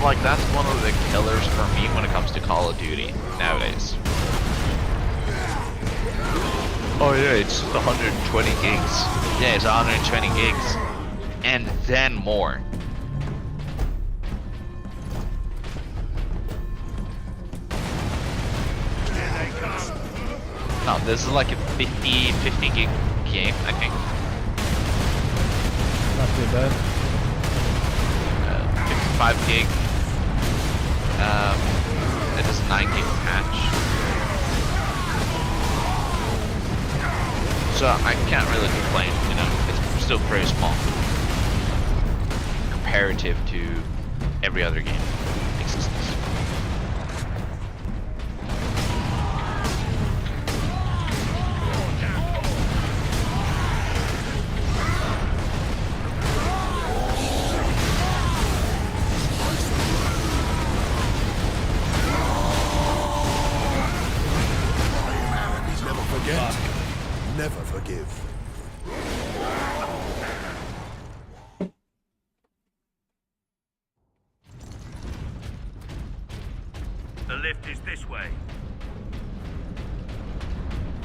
Like, that's one of the killers for me when it comes to Call of Duty nowadays. Oh yeah, it's 120 gigs. Yeah, it's 120 gigs. And then more. No, this is like a 50 gig game, I think. Not too bad. 55 gig. It is a 9 gig patch. So I can't really complain, you know, it's still pretty small. Comparative to every other game in existence. Never forget, never forgive. The lift is this way.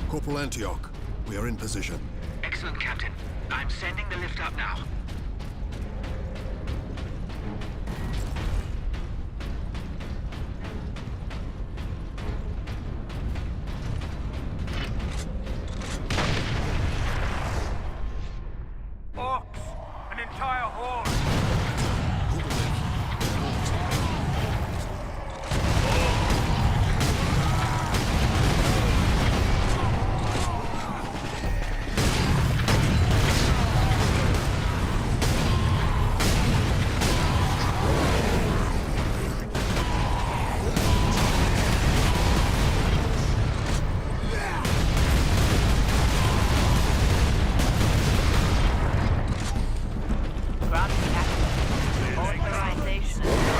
Corporal Antioch, we are in position. Excellent, Captain. I'm sending the lift up now. Orcs! An entire horde! Granting access. Authorization at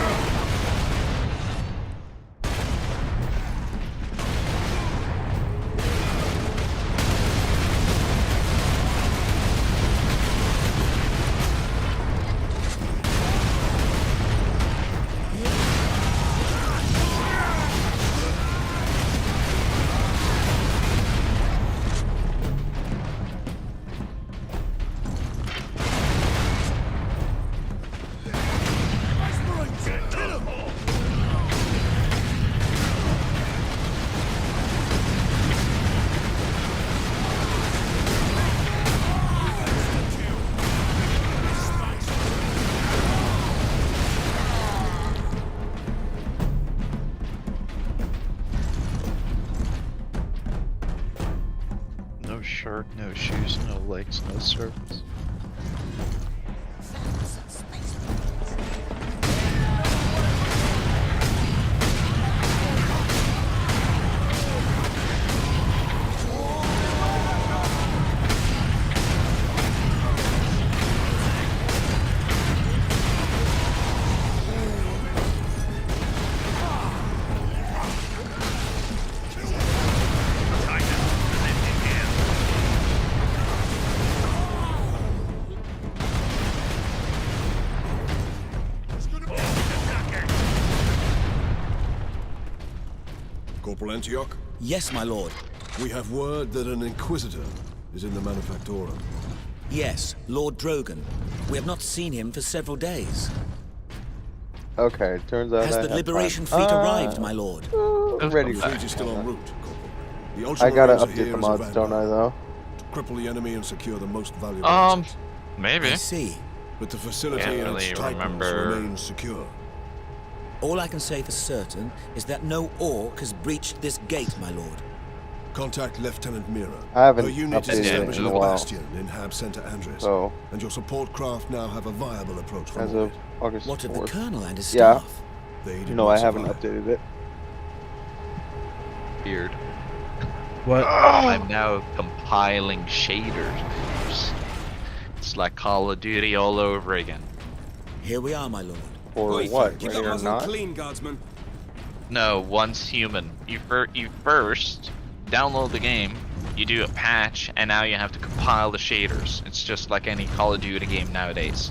No shirt, no shoes, no legs, no service. Corporal Antioch? Yes, my lord. We have word that an Inquisitor is in the Manufactorum. Yes, Lord Drogon. We have not seen him for several days. Okay, it turns out Has I the have Liberation time. Fleet arrived, my lord? The Ready. fleet is still en route, Corporal. The I gotta Ultramarines are update here the as a mods, don't I, vanguard though? to cripple the enemy and secure the most valuable assets. Maybe. I see. But the facility Can't and its really titans remember. remain secure. All I can say for certain is that no Orc has breached this gate, my lord. Contact Lieutenant Mira. I haven't Her unit is updated it establishing in a a while. bastion in Hab Center Andres. So, And your support craft now have a viable approach from as orbit. of August What of the 4th. Colonel and his Yeah. staff? They did No, not I haven't survive. updated it. Weird. What? I'm now compiling shaders. It's like Call of Duty all over again. Here we are, my lord. Or Oi, what? keep Ready that or muzzle not? clean, guardsman. No, once human. You first download the game, you do a patch, and now you have to compile the shaders. It's just like any Call of Duty game nowadays.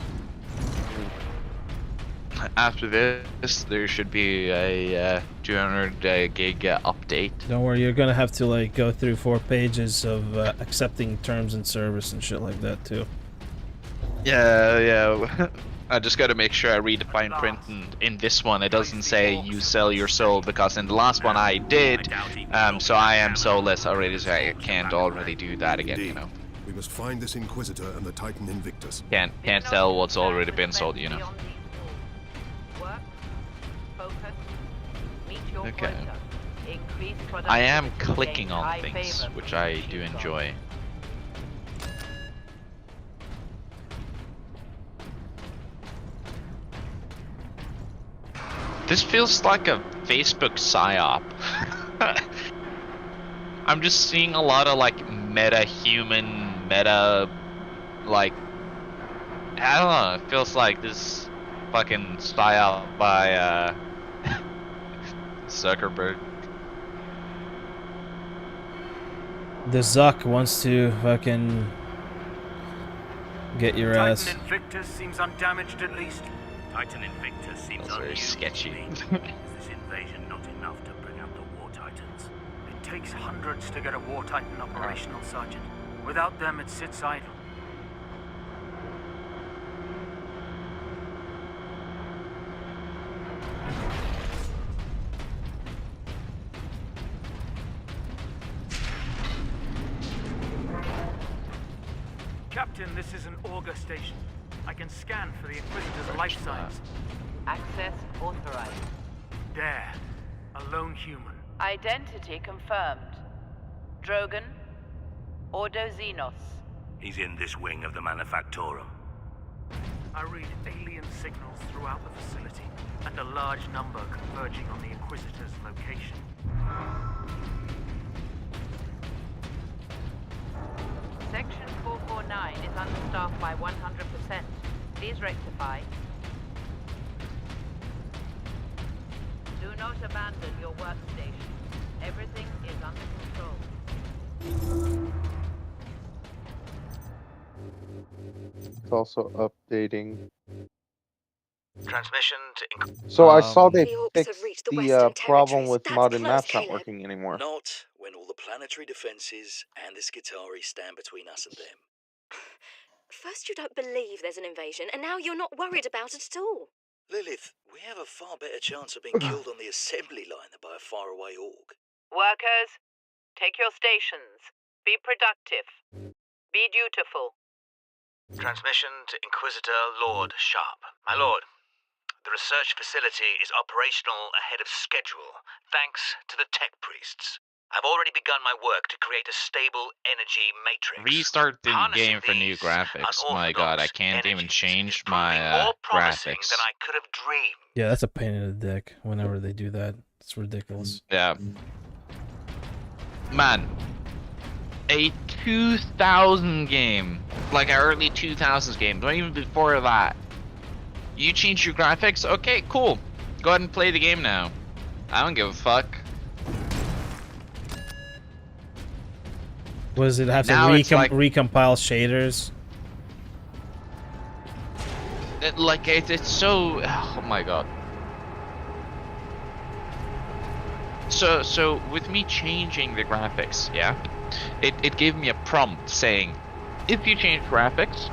After this, there should be a 200 gig update. Don't worry, you're gonna have to like go through 4 pages of accepting terms and service and shit like that too. Yeah. I just gotta make sure I read the fine print, and in this one it doesn't say you sell your soul, because in the last one I did, so I am soulless already, so I can't already do that again, you know. We must find this Inquisitor and the Titan Invictus. Can't tell what's already been sold, you know. Okay. I am clicking on things, which I do enjoy. This feels like a Facebook psyop. I'm just seeing a lot of like meta-human, like, I don't know, it feels like this fucking psyop by Zuckerberg. The Zuck wants to fucking get your ass. Titan Invictus seems undamaged at least. Titan Invictus seems That's very sketchy. Is this invasion not enough to bring out the War Titans? It takes hundreds to get a War Titan operational, Sergeant. Without them, it sits idle. Captain, this is an auger station. I can scan for the Inquisitor's life signs. Access authorized. There. A lone human. Identity confirmed. Drogon. Ordo Xenos. He's in this wing of the Manufactorum. I read alien signals throughout the facility, and a large number converging on the Inquisitor's location. Section 449 is understaffed by 100%. Please rectify. Do not abandon your workstation. Everything is under control. It's also updating. Transmission to... So I saw they The Orcs have fixed reached the the Western problem Territories. with That's modded close, maps not Caleb. working anymore. Not when all the planetary defenses and the Skitarii stand between us and them. First you don't believe there's an invasion, and now you're not worried about it at all. Lilith, we have a far better chance of being killed on the assembly line than by a faraway Orc. Workers, take your stations. Be productive. Be dutiful. Transmission to Inquisitor Lord Sharp. My lord, the research facility is operational ahead of schedule, thanks to the tech priests. I've already begun my work to create a stable energy matrix. Restart the game for new graphics. My god, I can't even change my graphics. Than I could have dreamed. Yeah, that's a pain in the dick whenever they do that. It's ridiculous. Yeah. Man. A 2000 game. Like an early 2000s game. Not even before that. You change your graphics? Okay, cool. Go ahead and play the game now. I don't give a fuck. What does it have to Now it's like- recompile shaders? It's so... Oh my god. So with me changing the graphics, yeah, it gave me a prompt saying, if you change graphics,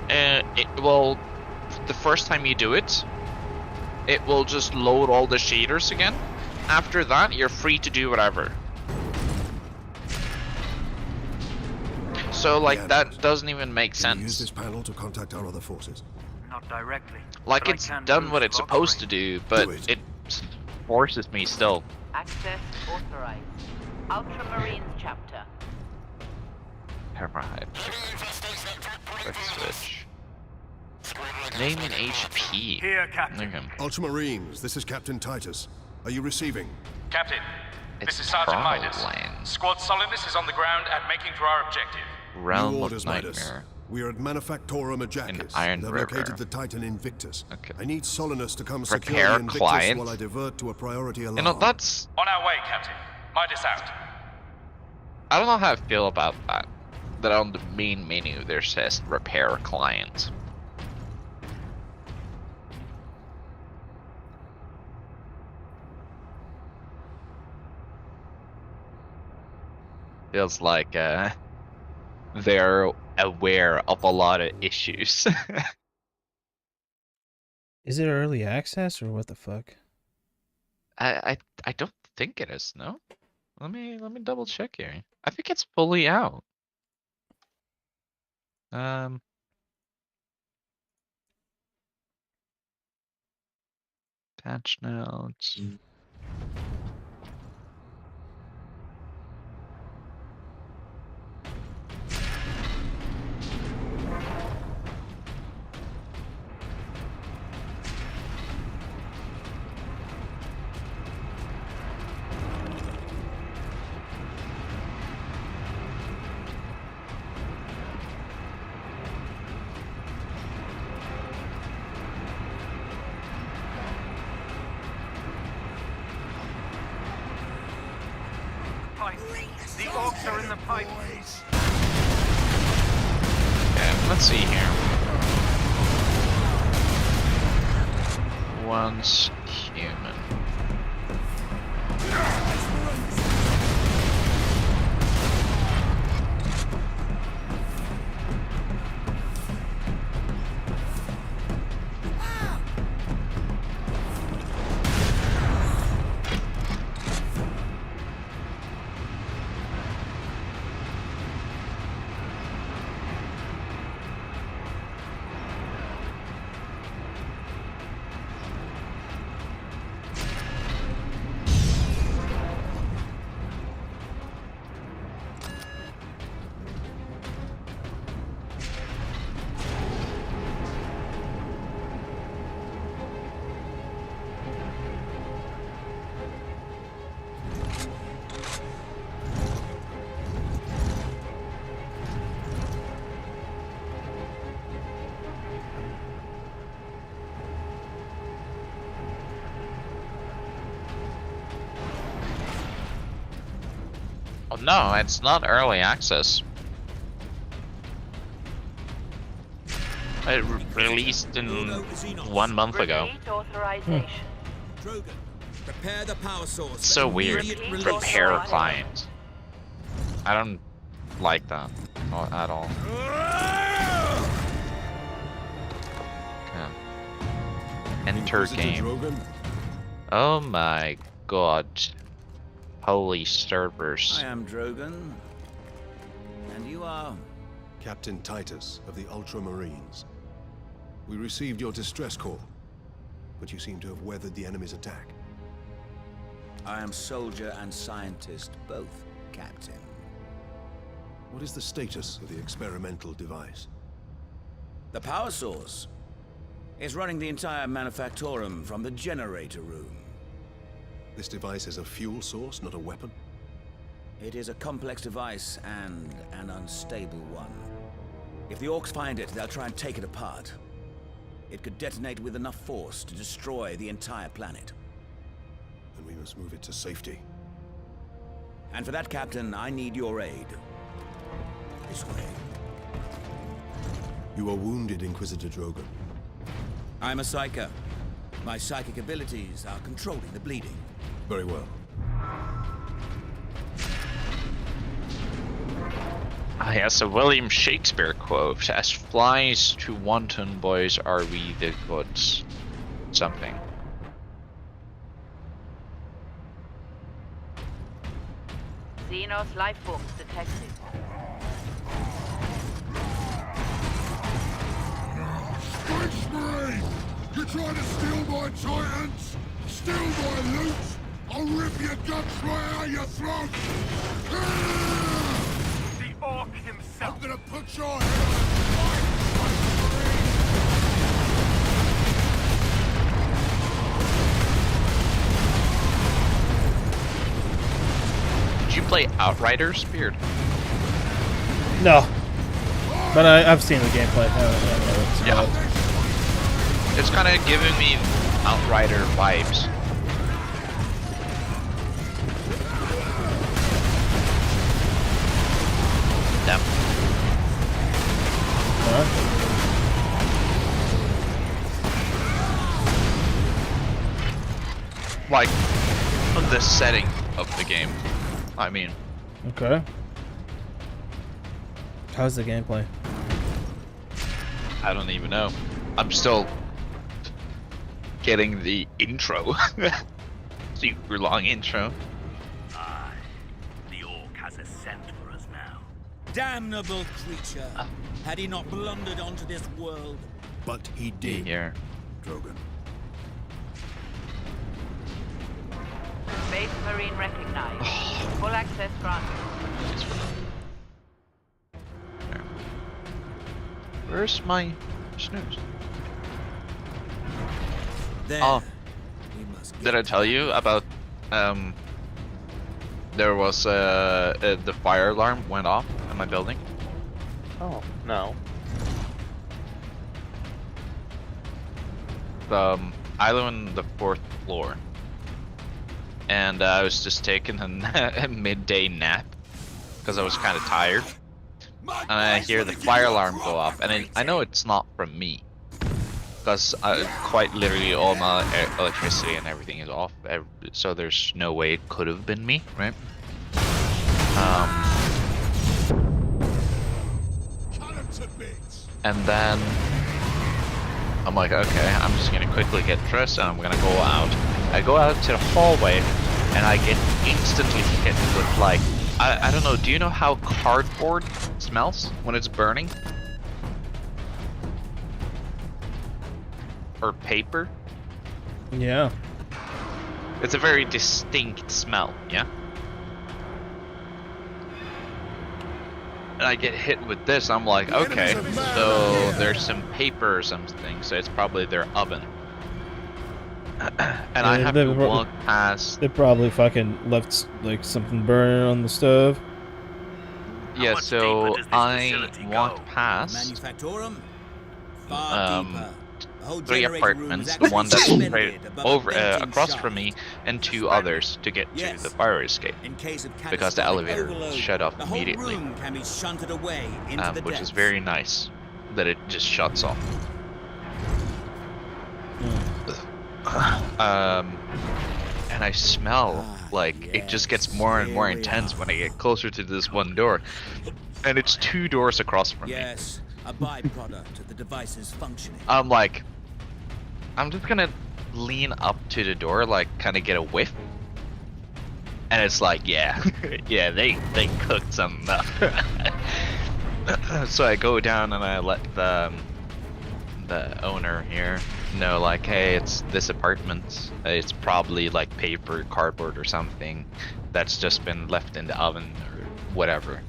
it will, the first time you do it, it will just load all the shaders again. After that, you're free to do whatever. So like that doesn't even make sense. Use this panel to contact our other forces. Not directly. Like but it's I can done boost what it's clock supposed to range. do, but it forces me still. Access authorized. Ultramarines chapter. Right. Let's switch. Name and HP. Here, Captain. Okay. Ultramarines, this is Captain Titus. Are you receiving? Captain, It's this is Sergeant Prowl Midas. Lane. Squad Solidus is on the ground and making for our objective. Realm New of orders, Midas. Nightmare. We are at Manufactorum In Ajakis. Iron They've River. located the Titan Invictus. Okay. I need Solinus to come secure Repair the Invictus client. while I divert to a priority alarm. You know, that's... On our way, Captain. Midas out. I don't know how I feel about that. That on the main menu there says repair client. Feels like they're aware of a lot of issues. Is it early access or what the fuck? I don't think it is, no? Let me double check here. I think it's fully out. Patch notes. Pipe. The Orcs are in the pipe. Okay, let's see here. Once human. Oh no, it's not early access. It released in 1 month ago. Repeat authorization. Drogon, prepare the power source. It's so weird. Repair client. I don't like that at all. Okay. Enter game. Oh my god. Holy servers. I am Drogon. And you are? Captain Titus of the Ultramarines. We received your distress call, but you seem to have weathered the enemy's attack. I am soldier and scientist, both, Captain. What is the status of the experimental device? The power source is running the entire Manufactorum from the generator room. This device is a fuel source, not a weapon? It is a complex device and an unstable one. If the Orcs find it, they'll try and take it apart. It could detonate with enough force to destroy the entire planet. Then we must move it to safety. And for that, Captain, I need your aid. This way. You are wounded, Inquisitor Drogon. I'm a psyker. My psychic abilities are controlling the bleeding. Very well. Yes, a William Shakespeare quote. As flies to wanton boys are we the goods. Something. Xenos life forms detected. Strike spree! You trying to steal my Titans? Steal my loot? I'll rip your guts right out your throat! The Orc himself! I'm gonna put your head on Did you play Outriders, Beard? No. But I've seen the gameplay. Yeah. It's kind of giving me Outrider vibes. Yep. Like, the setting of the game, I mean. Okay. How's the gameplay? I don't even know. I'm still getting the intro. Super long intro. Aye. The Orc has a scent for us now. Damnable creature! Had he not blundered onto this world? But he did. Here. Drogon. Space Marine recognized. Full access granted. Where's my snooze? There. Oh, did I tell you about there was the fire alarm went off in my building? Oh, no. I live on the 4th floor, and I was just taking a midday nap because I was kind of tired. And I hear the fire alarm go off, and I know it's not from me, because quite literally all my electricity and everything is off, so there's no way it could have been me, right? And then I'm like, okay, I'm just gonna quickly get dressed and I'm gonna go out. I go out to the hallway, and I get instantly hit with, like, I don't know, do you know how cardboard smells when it's burning? Or paper? Yeah. It's a very distinct smell, yeah? And I get hit with this, I'm like, okay, so there's some paper or something, so it's probably their oven. And I have to walk past... They probably fucking left, like, something burning on the stove. Yeah, so I walked past 3 apartments, the one that's right over across from me, and 2 others to get to the fire escape, because the elevator shut off immediately, which is very nice that it just shuts off. And I smell like it just gets more and more intense when I get closer to this one door, and it's 2 doors across from me. Yes, a byproduct of the device's functioning. I'm like, I'm just gonna lean up to the door, like, kind of get a whiff, and it's like, yeah, yeah, they cooked something up. So I go down and I let the owner here know, like, hey, it's this apartment. It's probably like paper, cardboard, or something that's just been left in the oven or whatever.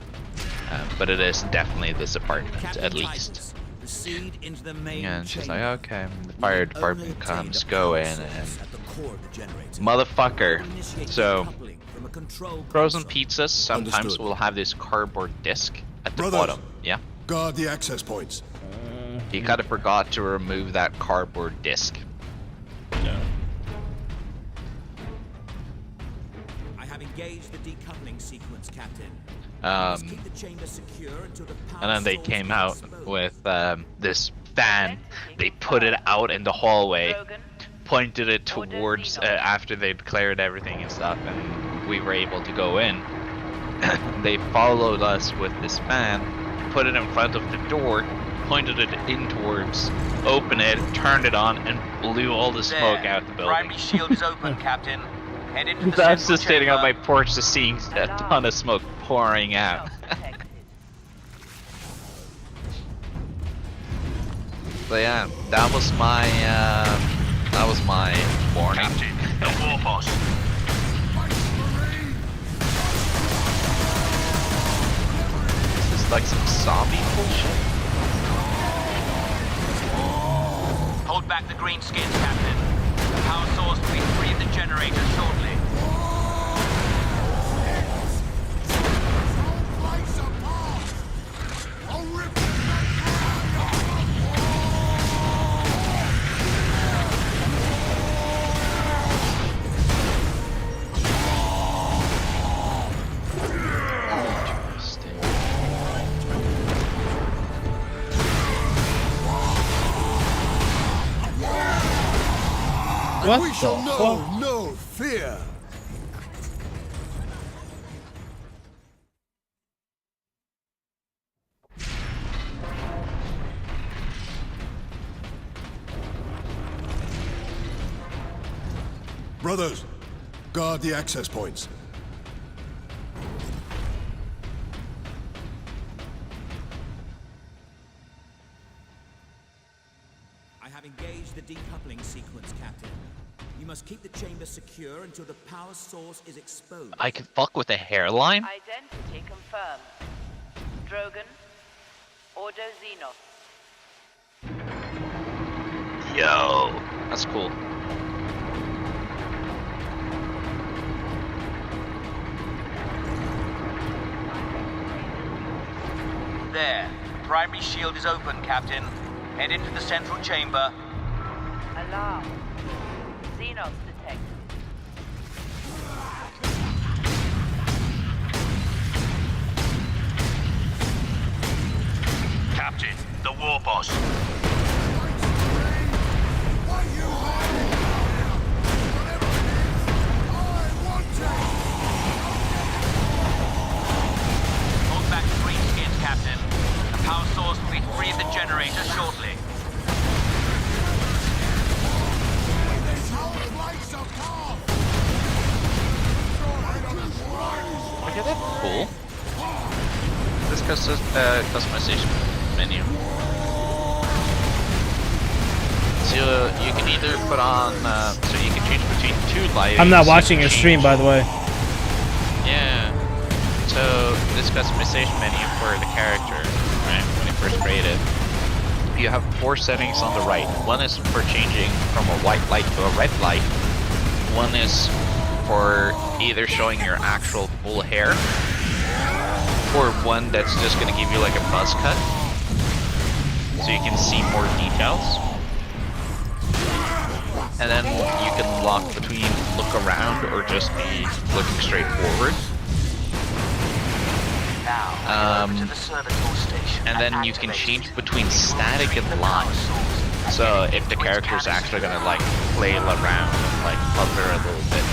But it is definitely this apartment, at least. And she's like, okay, the fire department comes, go in, and motherfucker. So, frozen pizzas sometimes will have this cardboard disc at the bottom, yeah? Guard the access points. He kind of forgot to remove that cardboard disc. No. I have engaged the decoupling sequence, Captain. And then they came out with this fan. They put it out in the hallway, pointed it towards after they cleared everything and stuff, and we were able to go in. they followed us with this fan, put it in front of the door, pointed it in towards, opened it, turned it on, and blew all the smoke out the building. Primary shield is open, Captain. Head into the So I was central just sitting on chamber. my porch just seeing a ton of smoke pouring out. But yeah, that was my warning. Captain, the war boss. Is this like some zombie bullshit? Hold back the greenskins, Captain. The power source will be free of the generator shortly. What we shall the know fuck? no fear. Brothers, guard the access points. I have engaged the decoupling sequence, Captain. You must keep the chamber secure until the power source is exposed. I can fuck with a hairline? Identity confirmed. Drogon, Ordo Xenos. Yo, that's cool. There. Primary shield is open, Captain. Head into the central chamber. Alarm. Xenos detected. Captain, the war boss. Hold back the greenskins, Captain. The power source will be free of the generator shortly. Okay, that's cool. This customization menu. So you can either put on, so you can change between two lighting. I'm not watching your stream, by the way. Yeah. So this customization menu for the character, right, when you first create it, you have 4 settings on the right. One is for changing from a white light to a red light. One is for either showing your actual full hair, or one that's just gonna give you like a buzz cut, so you can see more details. And then you can lock between look around or just be looking straight forward. And then you can change between static and live. So if the character's actually gonna like flail around and like hover a little bit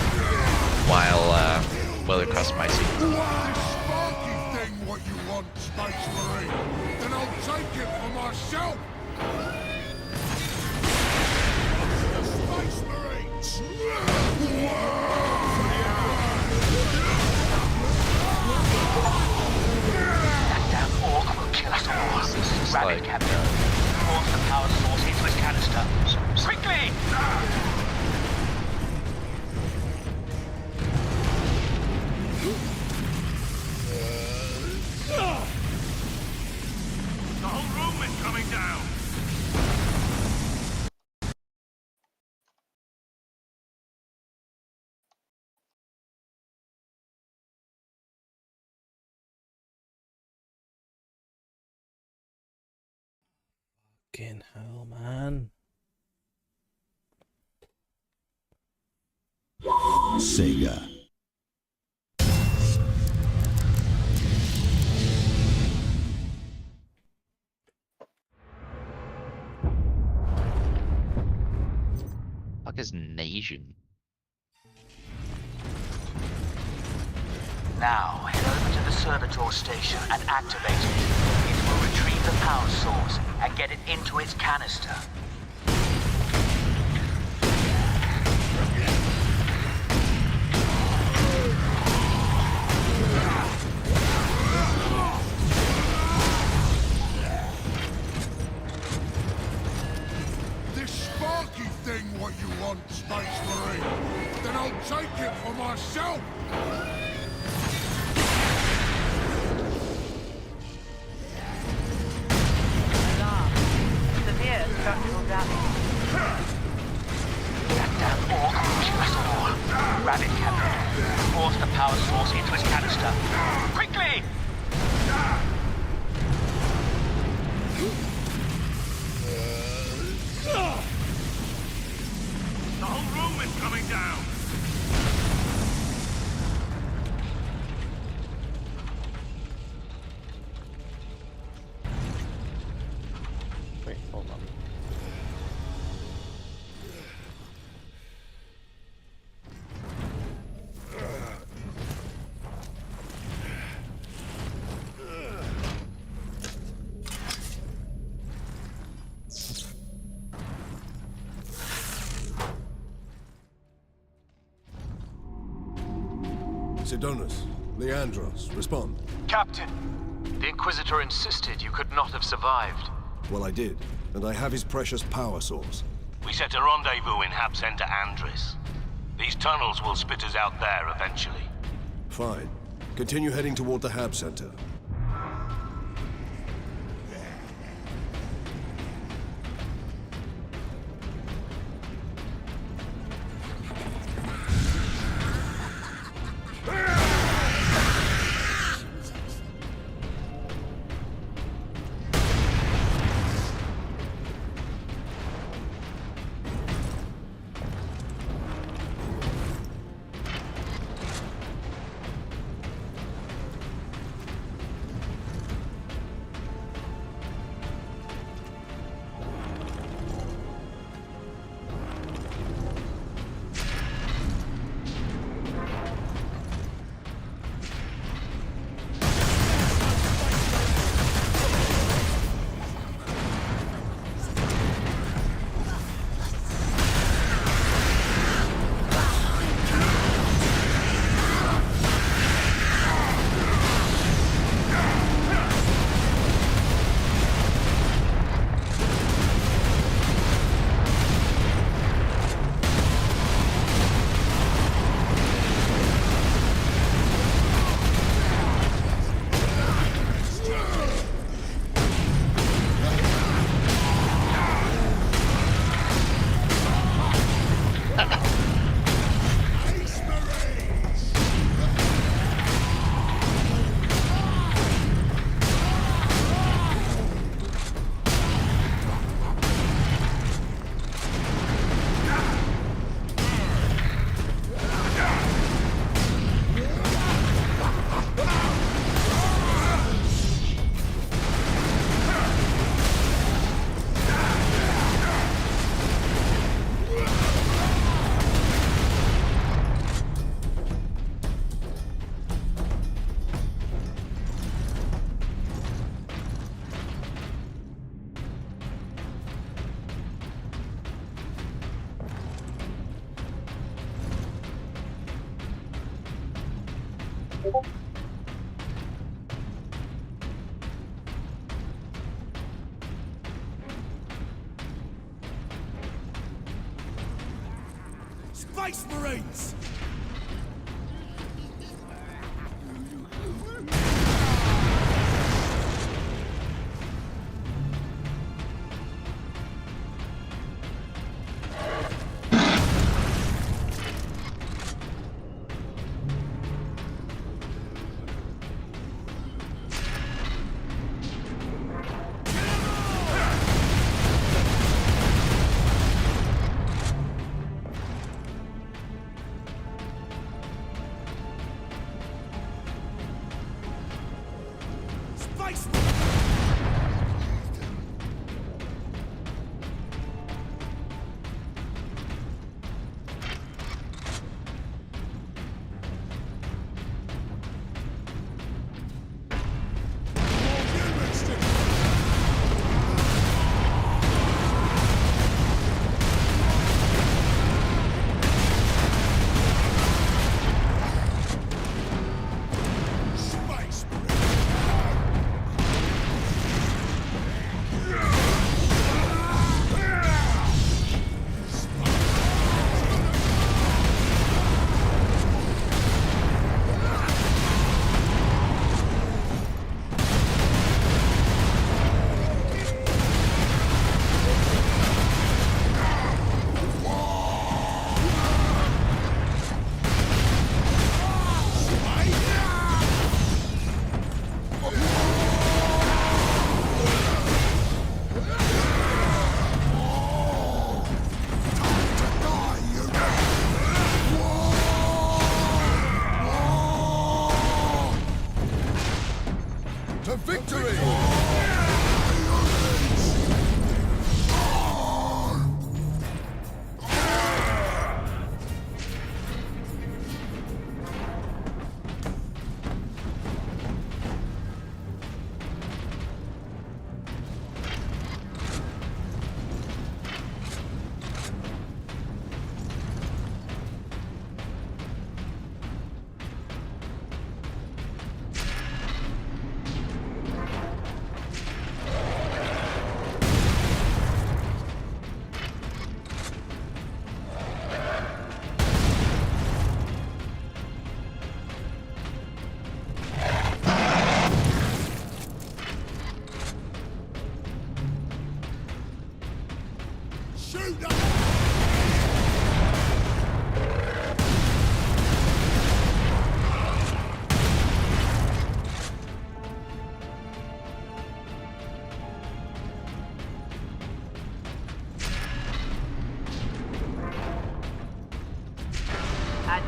while they're customizing. Sparky thing what you want, Space Marine. Then I'll take it for myself. The Space Marines. That damn orc will kill us all. Grab it, Captain. Force the power source into its canister. Quickly! The whole room is coming down. Fucking hell, man. Sega. Fuck is Nation? Now, head over to the servitor station and activate it. It will retrieve the power source and get it into its canister. What you want, Space Marine? Then I'll take it for myself! Alarm. Severe structural damage. That damn Orc will kill us all. Grab it, Captain. Force the power source into its canister. Quickly! The whole room is coming down! Wait, hold on. Sidonus, Leandros, respond. Captain, the Inquisitor insisted you could not have survived. Well, I did, and I have his precious power source. We set a rendezvous in Hab Center Andres. These tunnels will spit us out there eventually. Fine. Continue heading toward the Hab Center. Space Marines!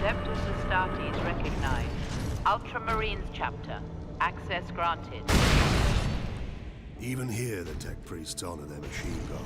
Adeptus Astartes recognized. Ultramarines chapter. Access granted. Even here, the tech priests honor their machine god.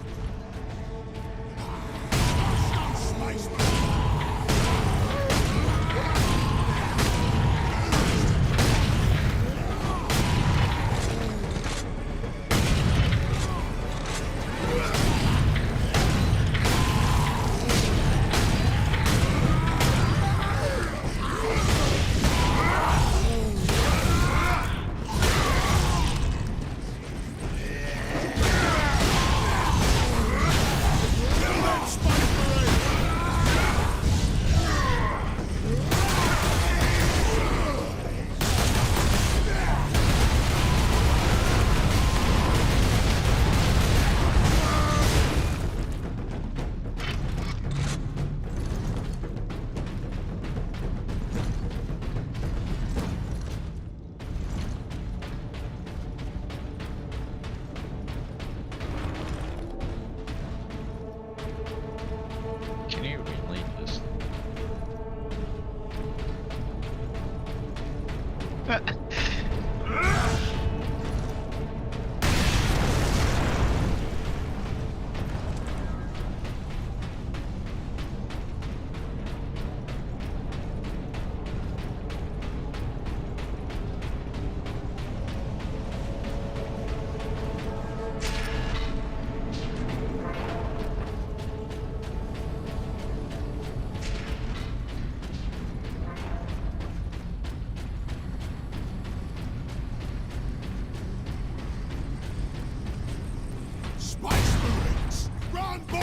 Can you relate this? Space Marines! Run, boy!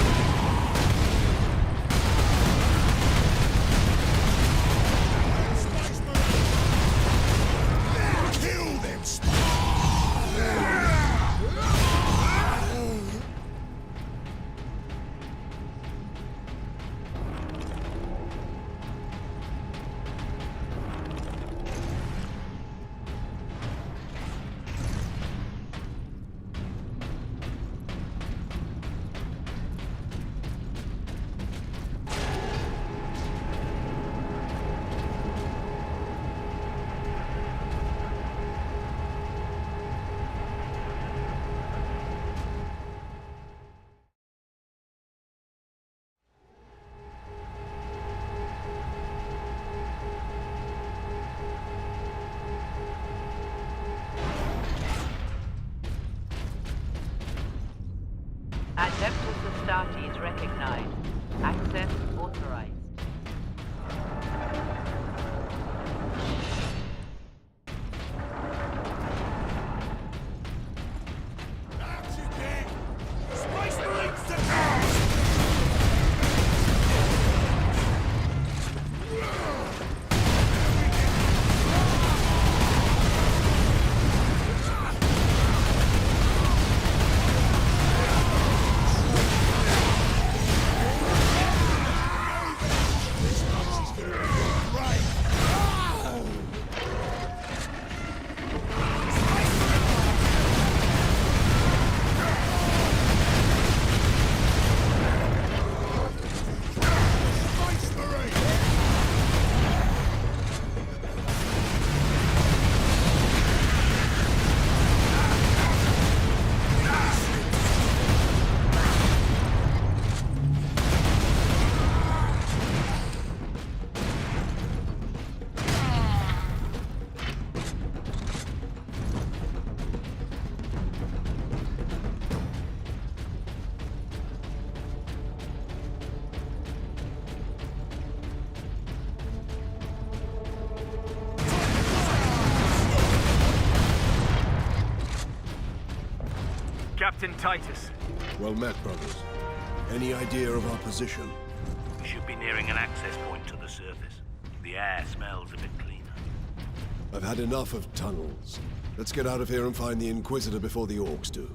Space Marines! Kill them, Adeptus Astartes recognized. Access authorized. Space Marines to task! Captain Titus. Well met, brothers. Any idea of our position? We should be nearing an access point to the surface. The air smells a bit cleaner. I've had enough of tunnels. Let's get out of here and find the Inquisitor before the Orcs do.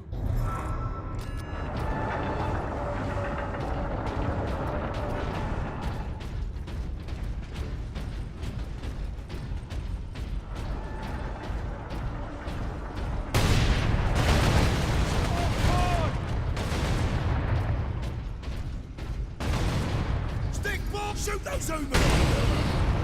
Shoot those Zoomers!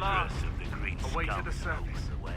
Mars. of the green Away to scum the surface. open the way.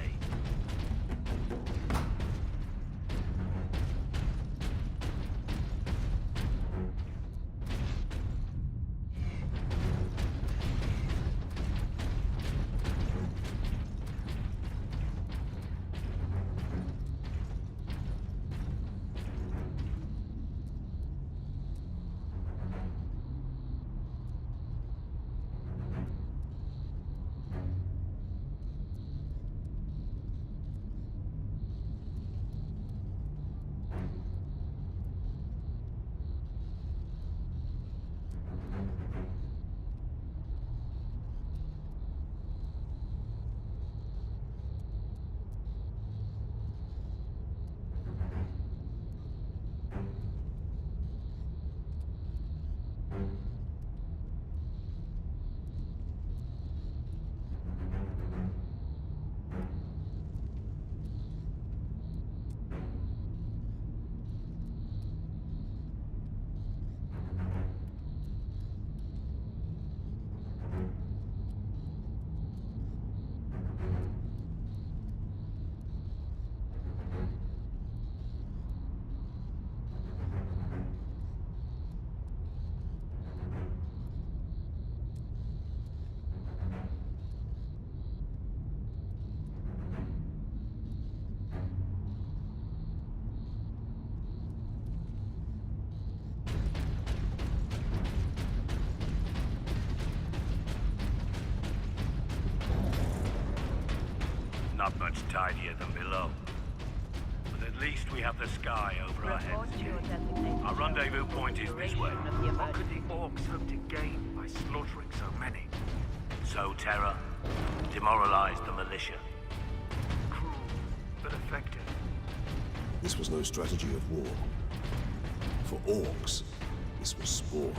Not much tidier than below. But at least we have the sky over our heads. Our rendezvous point is this way. What could the Orcs hope to gain by slaughtering so many? Sow terror, demoralize the militia. Cruel, but effective. This was no strategy of war. For Orcs, this was sport.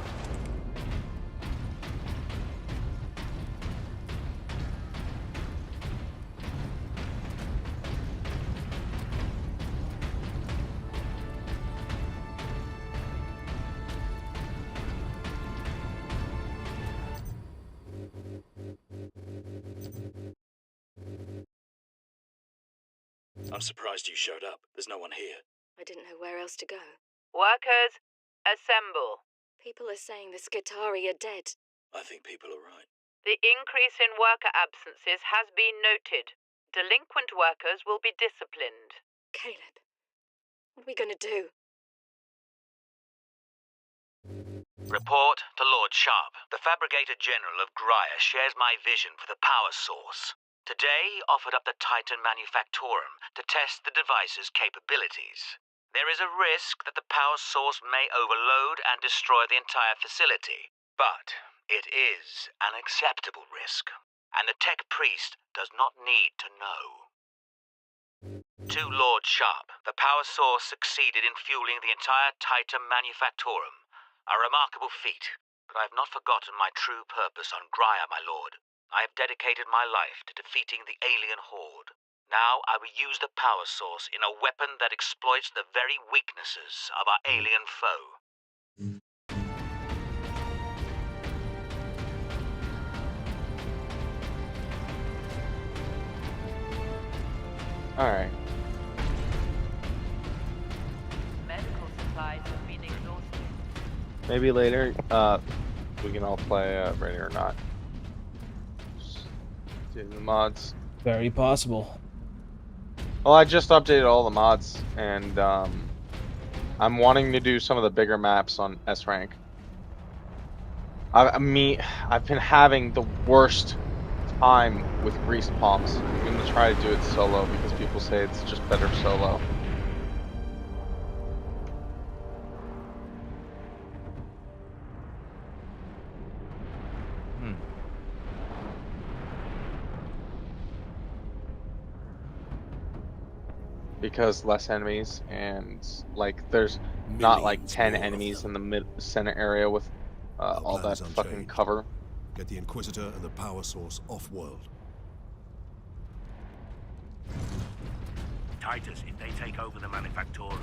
I'm surprised you showed up. There's no one here. I didn't know where else to go. Workers, assemble. People are saying the Skitarii are dead. I think people are right. The increase in worker absences has been noted. Delinquent workers will be disciplined. Caleb, what are we going to do? Report to Lord Sharp. The Fabricator General of Graya shares my vision for the power source. Today, he offered up the Titan Manufactorum to test the device's capabilities. There is a risk that the power source may overload and destroy the entire facility. But it is an acceptable risk, and the Tech Priest does not need to know. To Lord Sharp, the power source succeeded in fueling the entire Titan Manufactorum. A remarkable feat, but I have not forgotten my true purpose on Graya, my lord. I have dedicated my life to defeating the alien horde. Now I will use the power source in a weapon that exploits the very weaknesses of our alien foe. Alright. Medical supplies have been exhausted. Maybe later, we can all play ready or not. Just do the mods. Very possible. Well, I just updated all the mods, and I'm wanting to do some of the bigger maps on S rank. I've been having the worst time with greased palms. I'm gonna try to do it solo because people say it's just better solo. Because less enemies, and like there's not like 10 enemies in the center area with all that fucking cover. Get the Inquisitor and the power source off-world. Titus, if they take over the Manufactorum,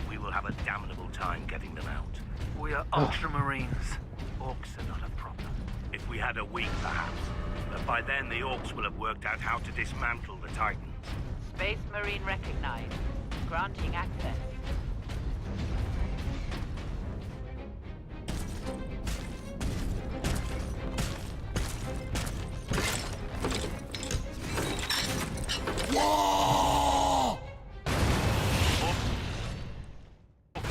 we will have a damnable time getting them out. We are Ultramarines. Orcs are not a problem. If we had a week, perhaps. But by then, the Orcs will have worked out how to dismantle the Titans. Space Marine recognized. Granting access. Whoa!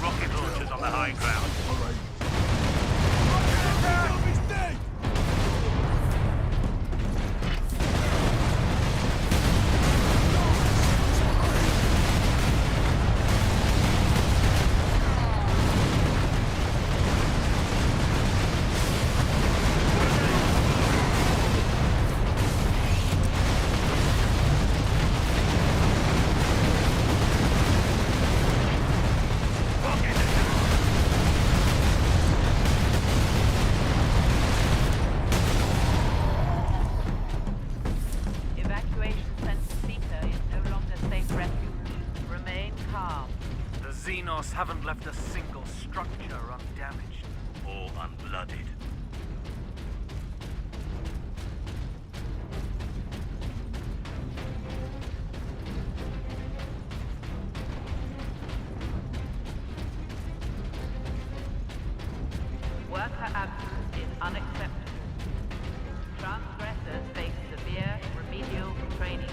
Rocket launchers on the high ground. Evacuation center Theta is no longer safe refuge. Remain calm. The Xenos haven't left a single structure undamaged. Or unblooded. Worker absence is unacceptable. Transgressors face severe remedial training.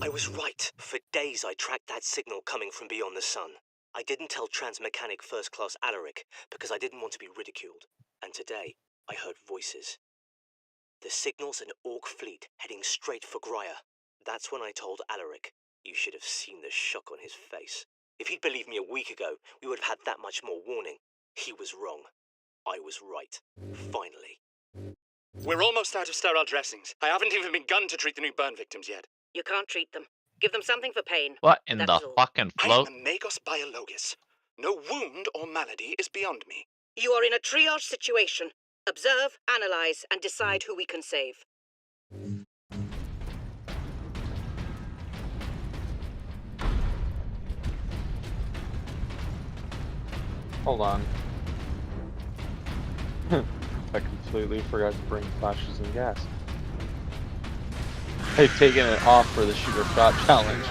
I was right. For days I tracked that signal coming from beyond the sun. I didn't tell Transmechanic First Class Alaric because I didn't want to be ridiculed. And today, I heard voices. The signal's an Orc fleet heading straight for Grya. That's when I told Alaric. You should have seen the shock on his face. If he'd believed me a week ago, we would have had that much more warning. He was wrong. I was right. Finally. We're almost out of sterile dressings. I haven't even begun to treat the new burn victims yet. You can't treat them. Give them something for pain. What in That's the all. fucking float? I am Magos Biologis. No wound or malady is beyond me. You are in a triage situation. Observe, analyze, and decide who we can save. Hold on. I completely forgot to bring flashes and gas. They've taken it off for the shooter shot challenge.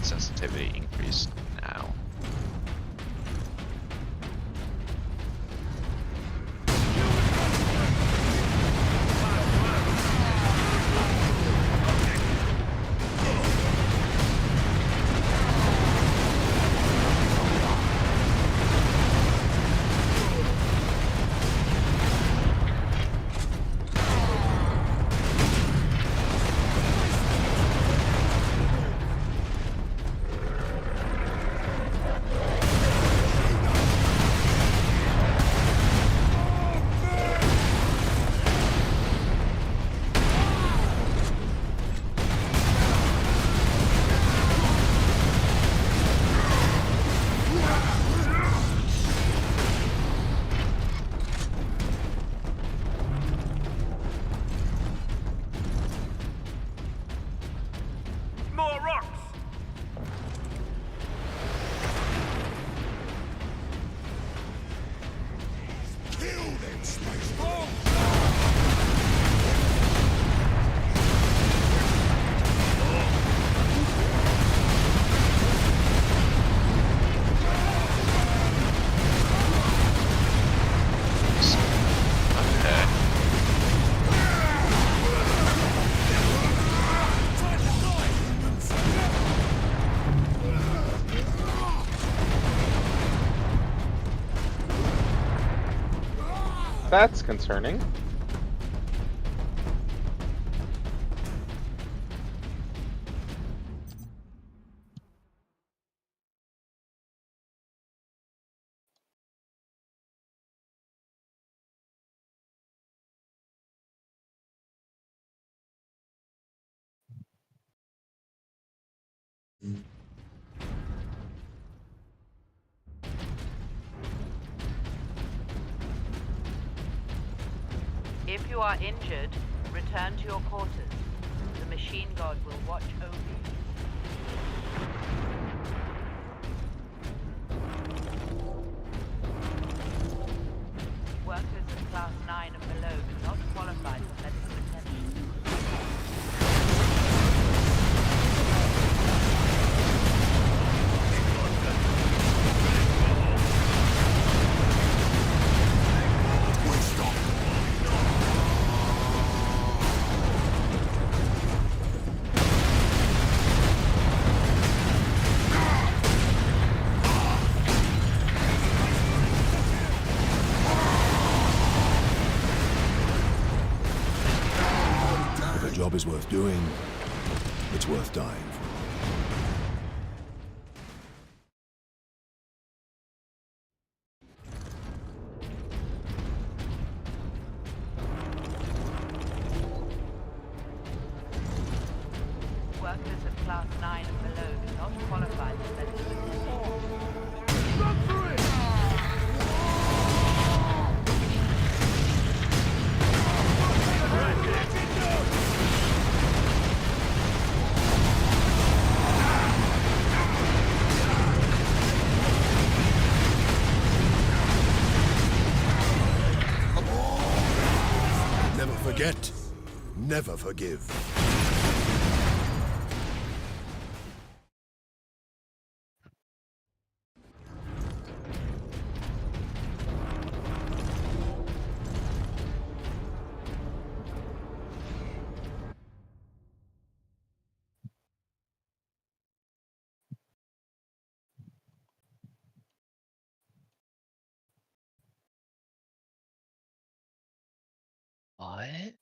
Sensitivity increased now. That's concerning. If you are injured, return to your quarters. The machine god will watch over you. Workers of Class 9 and below do not qualify for medical attention. If a job is worth doing, it's worth dying for. Workers of Class 9 and below do not qualify for medical attention. Run for it! Never forget, never forgive. What?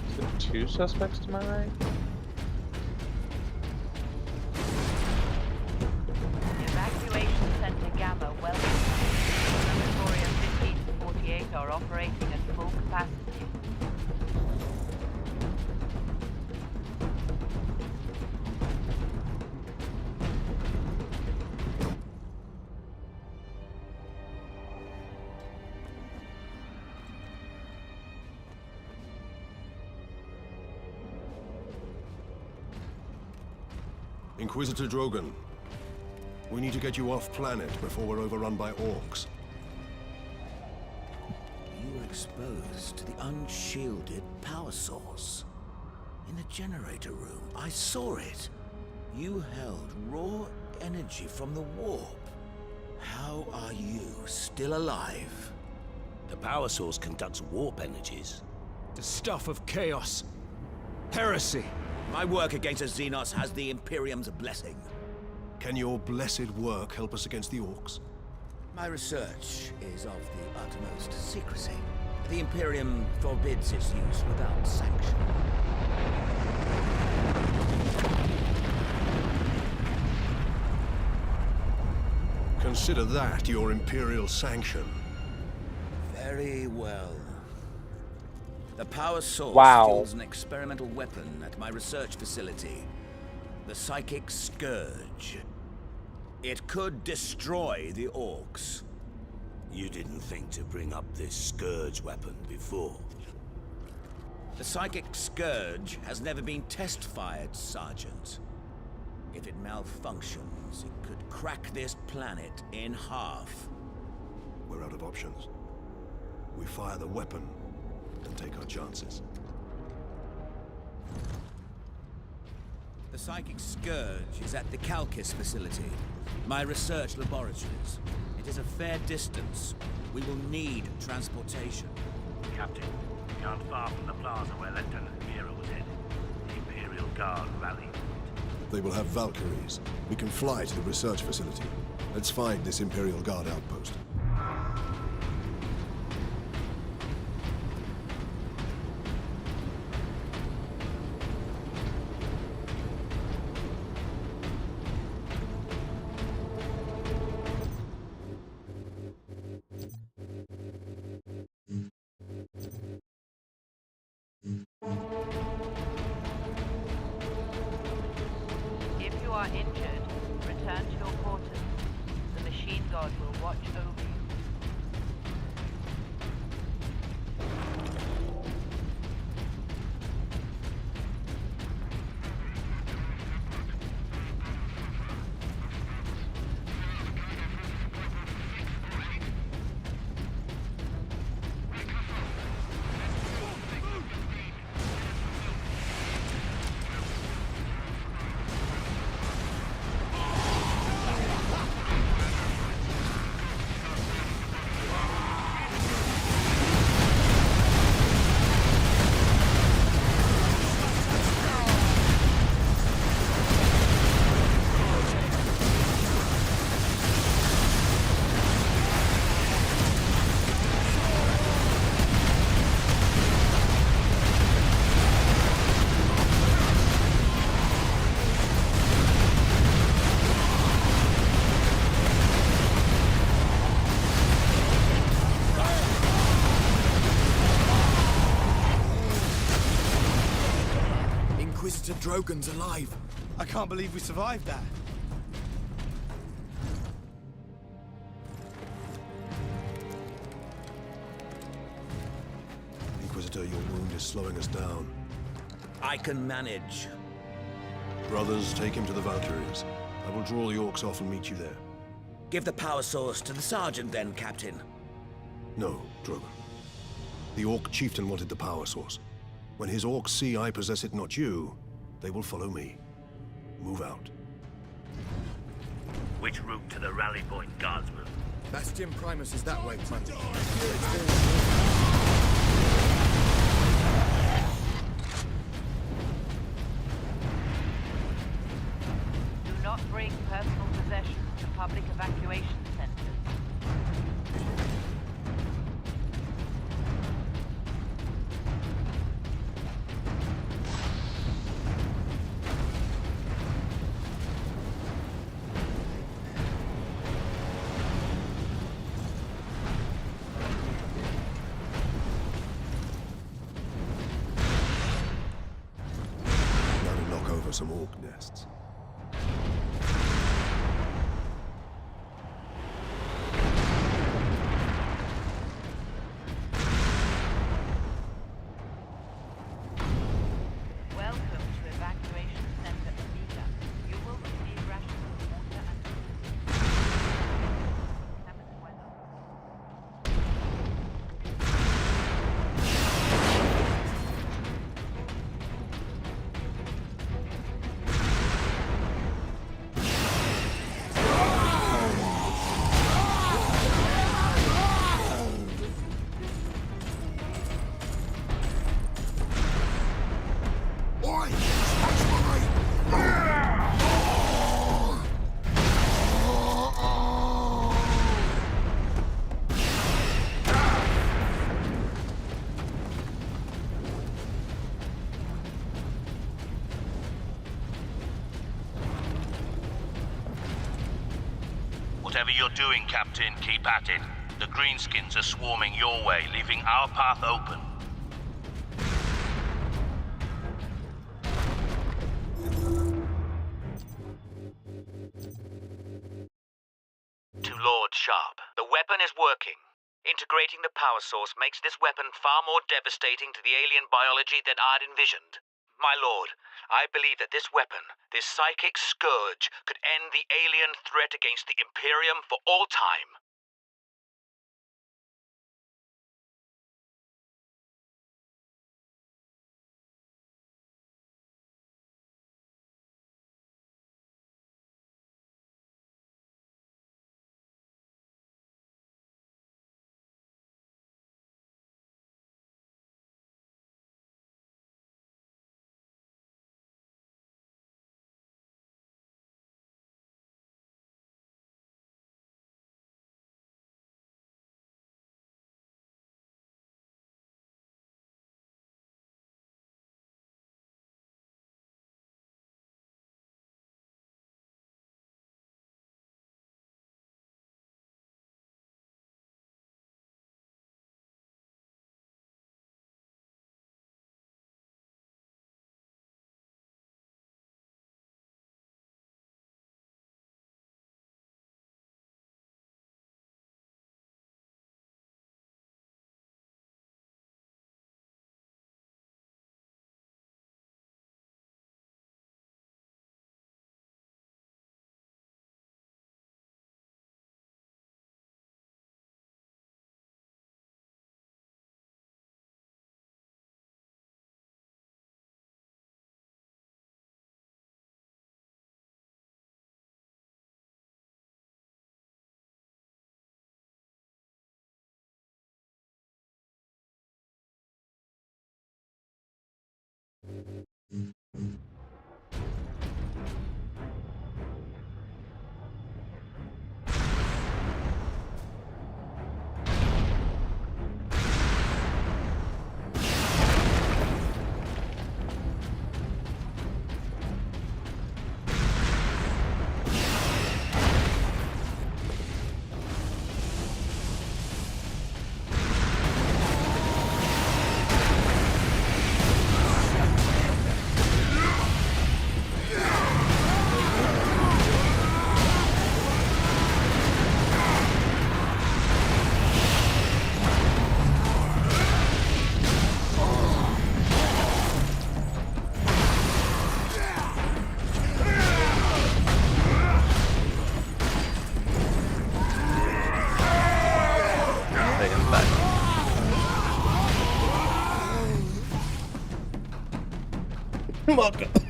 Is there 2 suspects to my right? Evacuation Center Gamma welcome. Laboratory 15 to 48 are operating at full capacity. Inquisitor Drogon, we need to get you off planet before we're overrun by Orcs. You were exposed to the unshielded power source. In the generator room, I saw it. You held raw energy from the warp. How are you still alive? The power source conducts warp energies. The stuff of chaos. Heresy. My work against the Xenos has the Imperium's blessing. Can your blessed work help us against the Orcs? My research is of the utmost secrecy. The Imperium forbids its use without sanction. Consider that your Imperial sanction. Very well. The power source fuels an experimental weapon at my research facility. The Psychic Scourge. It could destroy the Orcs. You didn't think to bring up this Scourge weapon before. The Psychic Scourge has never been test-fired, Sergeant. If it malfunctions, it could crack this planet in half. We're out of options. We fire the weapon and take our chances. The Psychic Scourge is at the Calcis facility, my research laboratories. It is a fair distance. We will need transportation. Captain, we aren't far from the plaza where Lieutenant Mira was headed. The Imperial Guard rallied. They will have Valkyries. We can fly to the research facility. Let's find this Imperial Guard outpost. If you are injured, return to your quarters. The machine god will watch over you. Inquisitor Drogon's alive. I can't believe we survived that. Inquisitor, your wound is slowing us down. I can manage. Brothers, take him to the Valkyries. I will draw the Orcs off and meet you there. Give the power source to the Sergeant then, Captain. No, Drogon. The Orc chieftain wanted the power source. When his Orcs see I possess it, not you, they will follow me. Move out. Which route to the rally point, Guardsman? Bastion Primus is that way, Commander. Do not bring personal possessions to public evacuation centers. over some orc nests. Welcome to Evacuation Center Omega. You will receive rations of water and food. Oi! Space Marine! Whatever you're doing, Captain, keep at it. The Greenskins are swarming your way, leaving our path open. To Lord Sharp, the weapon is working. Integrating the power source makes this weapon far more devastating to the alien biology than I'd envisioned. My lord, I believe that this weapon, this psychic scourge, could end the alien threat against the Imperium for all time.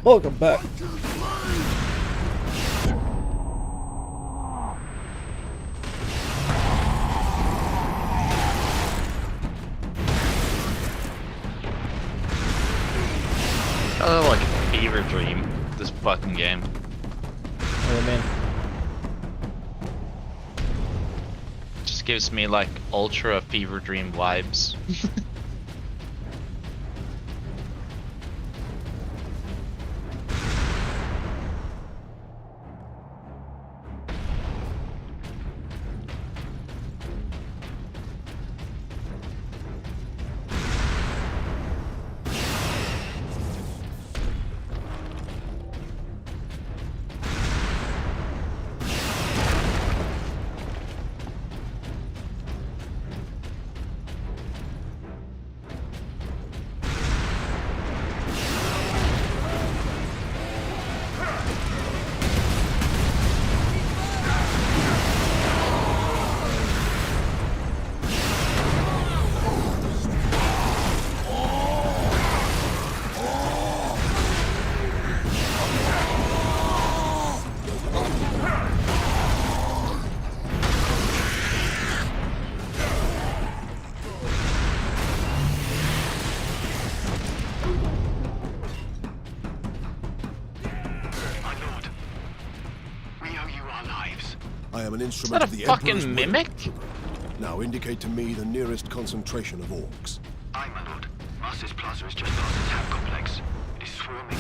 Welcome back. Oh, like a fever dream, this fucking game. What do you mean? Just gives me like ultra fever dream vibes. I am an Is instrument that of a the fucking Emperor's will, mimic? Trooper. Now indicate to me the nearest concentration of orcs. Aye, my lord. Master's Plaza is just past the town complex. It is swarming.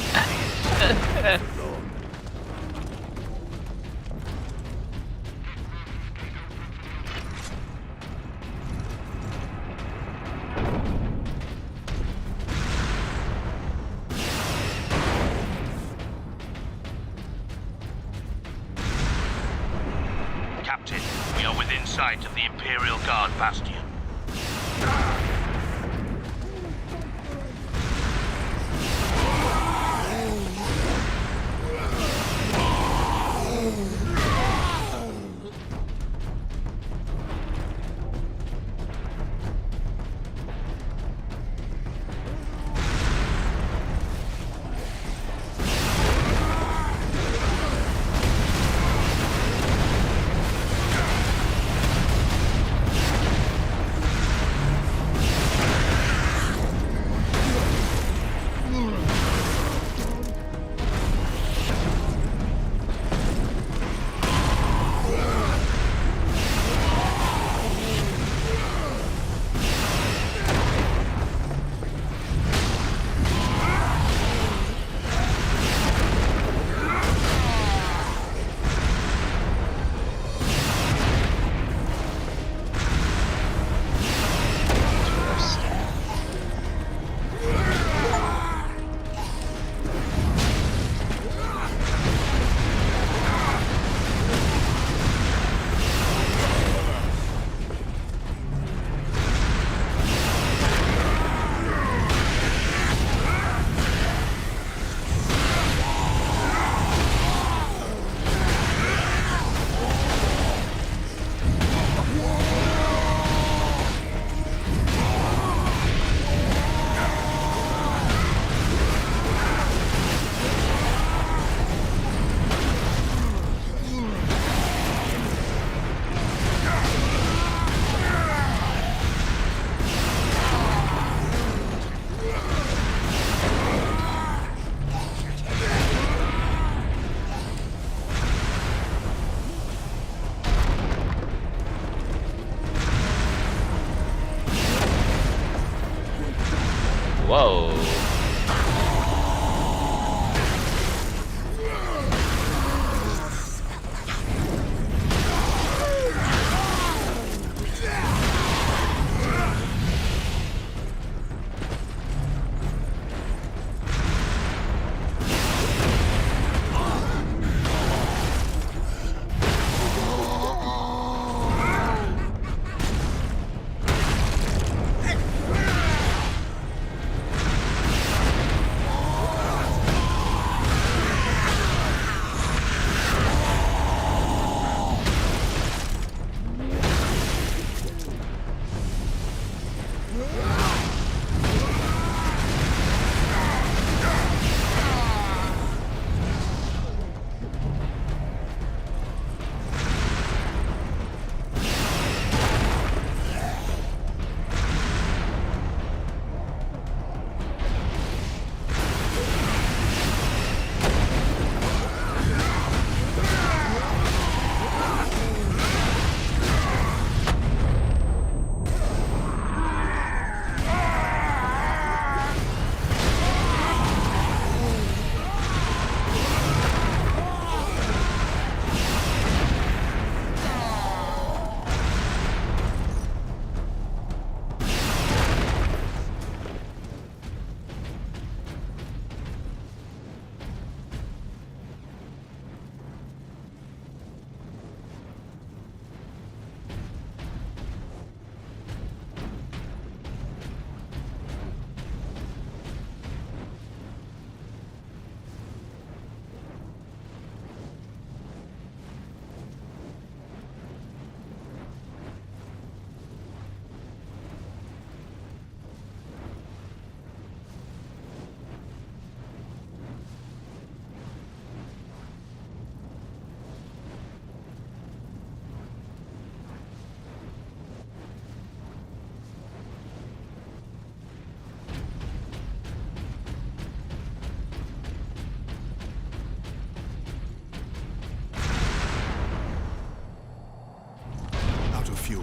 Captain, we are within sight of the Imperial Guard bastion. fuel.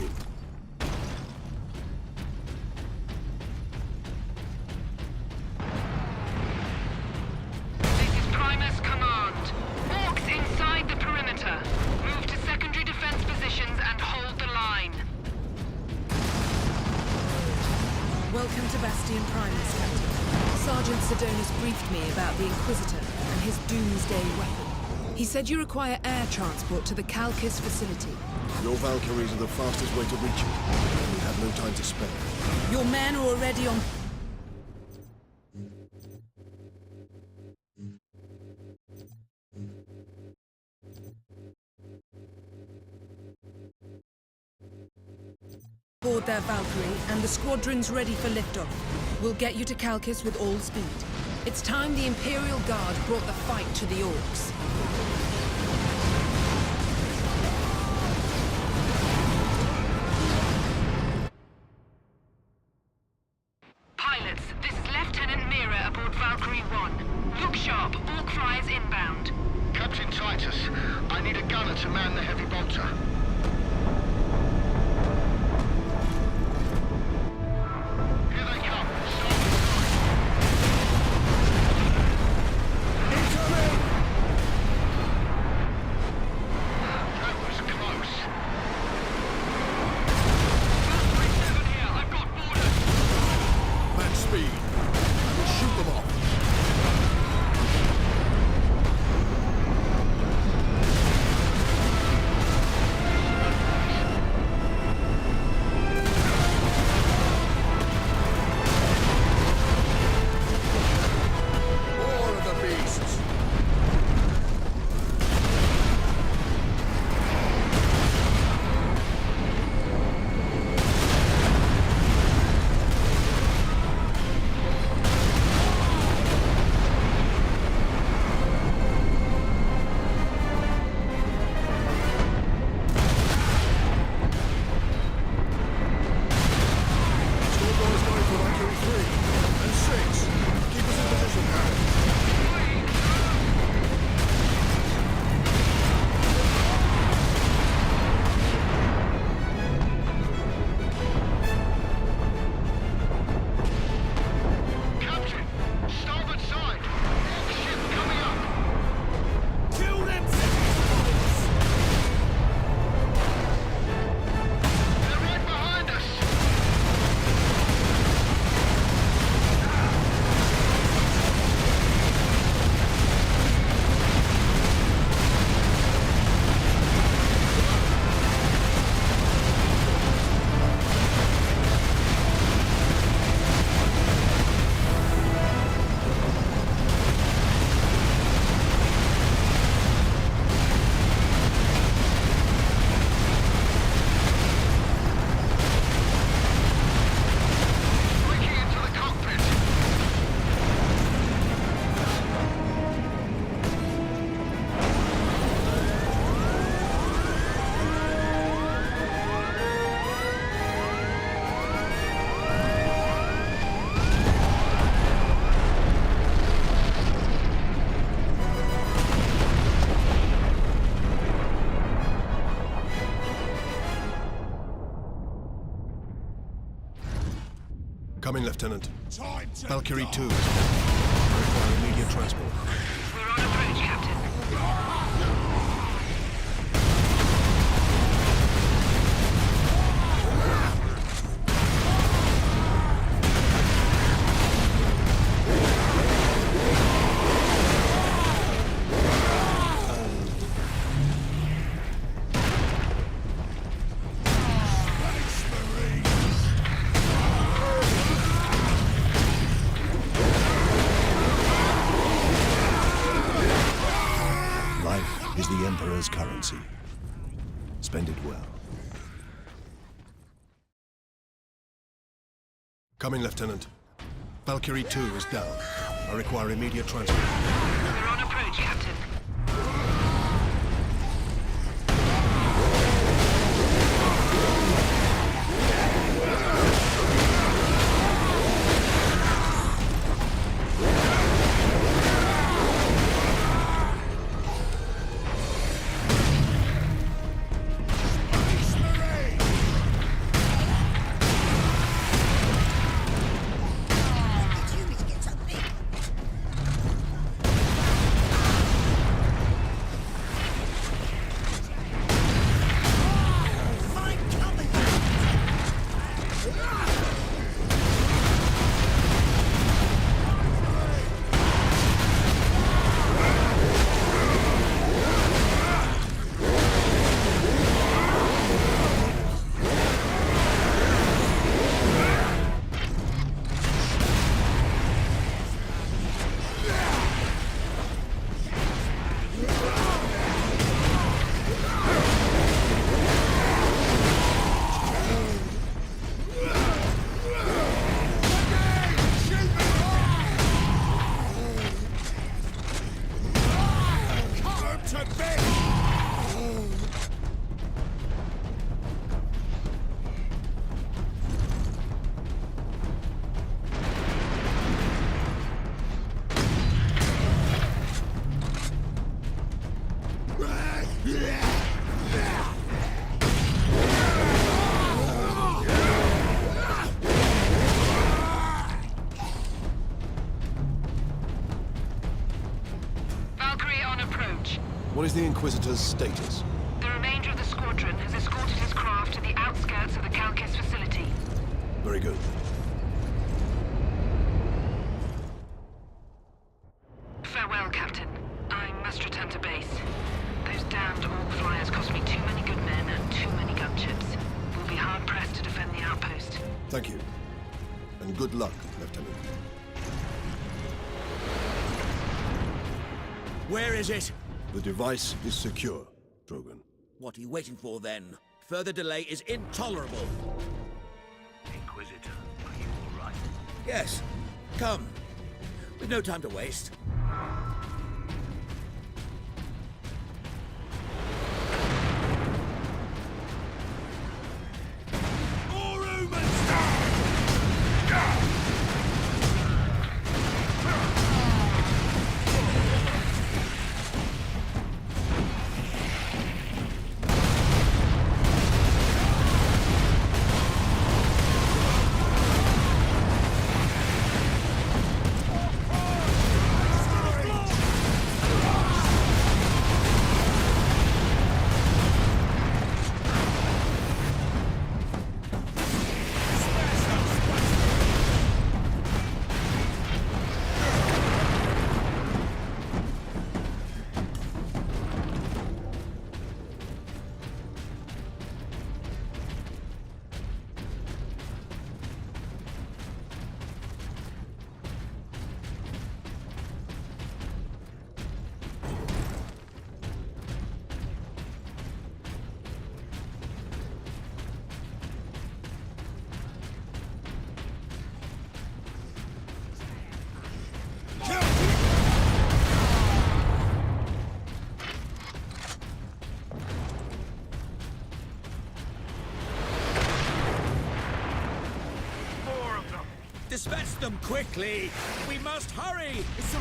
This is Primus Command. Orcs inside the perimeter. Move to secondary defense positions and hold the line. Welcome to Bastion Primus, Captain. Sergeant Sedonis briefed me about the Inquisitor and his doomsday weapon. He said you require air transport to the Calcis facility. Your Valkyries are the fastest way to reach it. We have no time to spare. Your men are already on... board their Valkyrie, and the squadron's ready for liftoff. We'll get you to Calcis with all speed. It's time the Imperial Guard brought the fight to the Orcs. Pilots, this is Lieutenant Mira aboard Valkyrie 1. Look sharp, Orc flyers inbound. Captain Titus, I need a gunner to man the heavy bolter. Here they come. Incoming! That was close. Valkyrie 7 here, I've got orders. Match speed. I will shoot them off. More of the beasts. Squadrons going for Valkyrie 3 and 6. Keep us in position, Harry. Captain, starboard side. Orc ship coming up. Kill them! They're right behind us. Breaking into the cockpit. Come in, Lieutenant. Time to Valkyrie die. 2 is require immediate transport. We're on approach, Captain. Life is the Emperor's currency. Spend it well. Come in, Lieutenant. Valkyrie 2 is down. I require immediate transport. We're on approach, Captain. Valkyrie on approach. What is the Inquisitor's status? The remainder of the squadron has escorted his craft to the outskirts of the Calkis facility. Very good. Farewell, Captain. I must return to base. Those damned Orc flyers cost me too many good men and too many gunships. We'll be hard-pressed to defend the outpost. Thank you. And good luck, Lieutenant. Where is it? The device is secure, Drogon. What are you waiting for, then? Further delay is intolerable. Inquisitor, are you all right? Yes. Come. We've no time to waste. Dispatch them quickly! We must hurry! It's a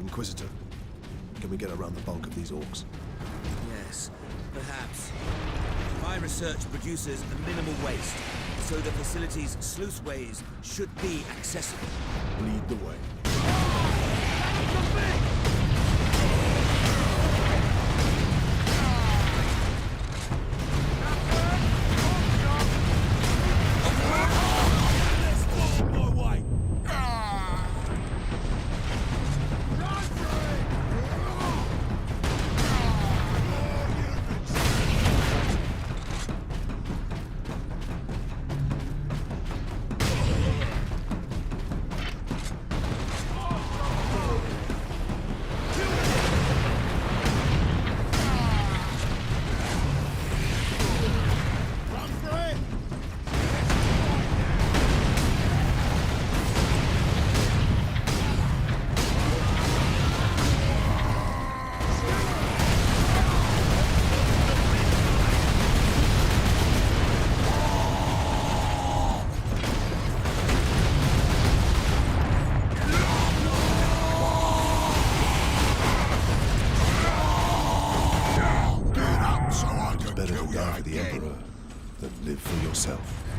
Inquisitor, can we get around the bulk of these Orcs? Yes, perhaps. My research produces a minimal waste, so the facility's sluiceways should be accessible. Lead the way. for yourself.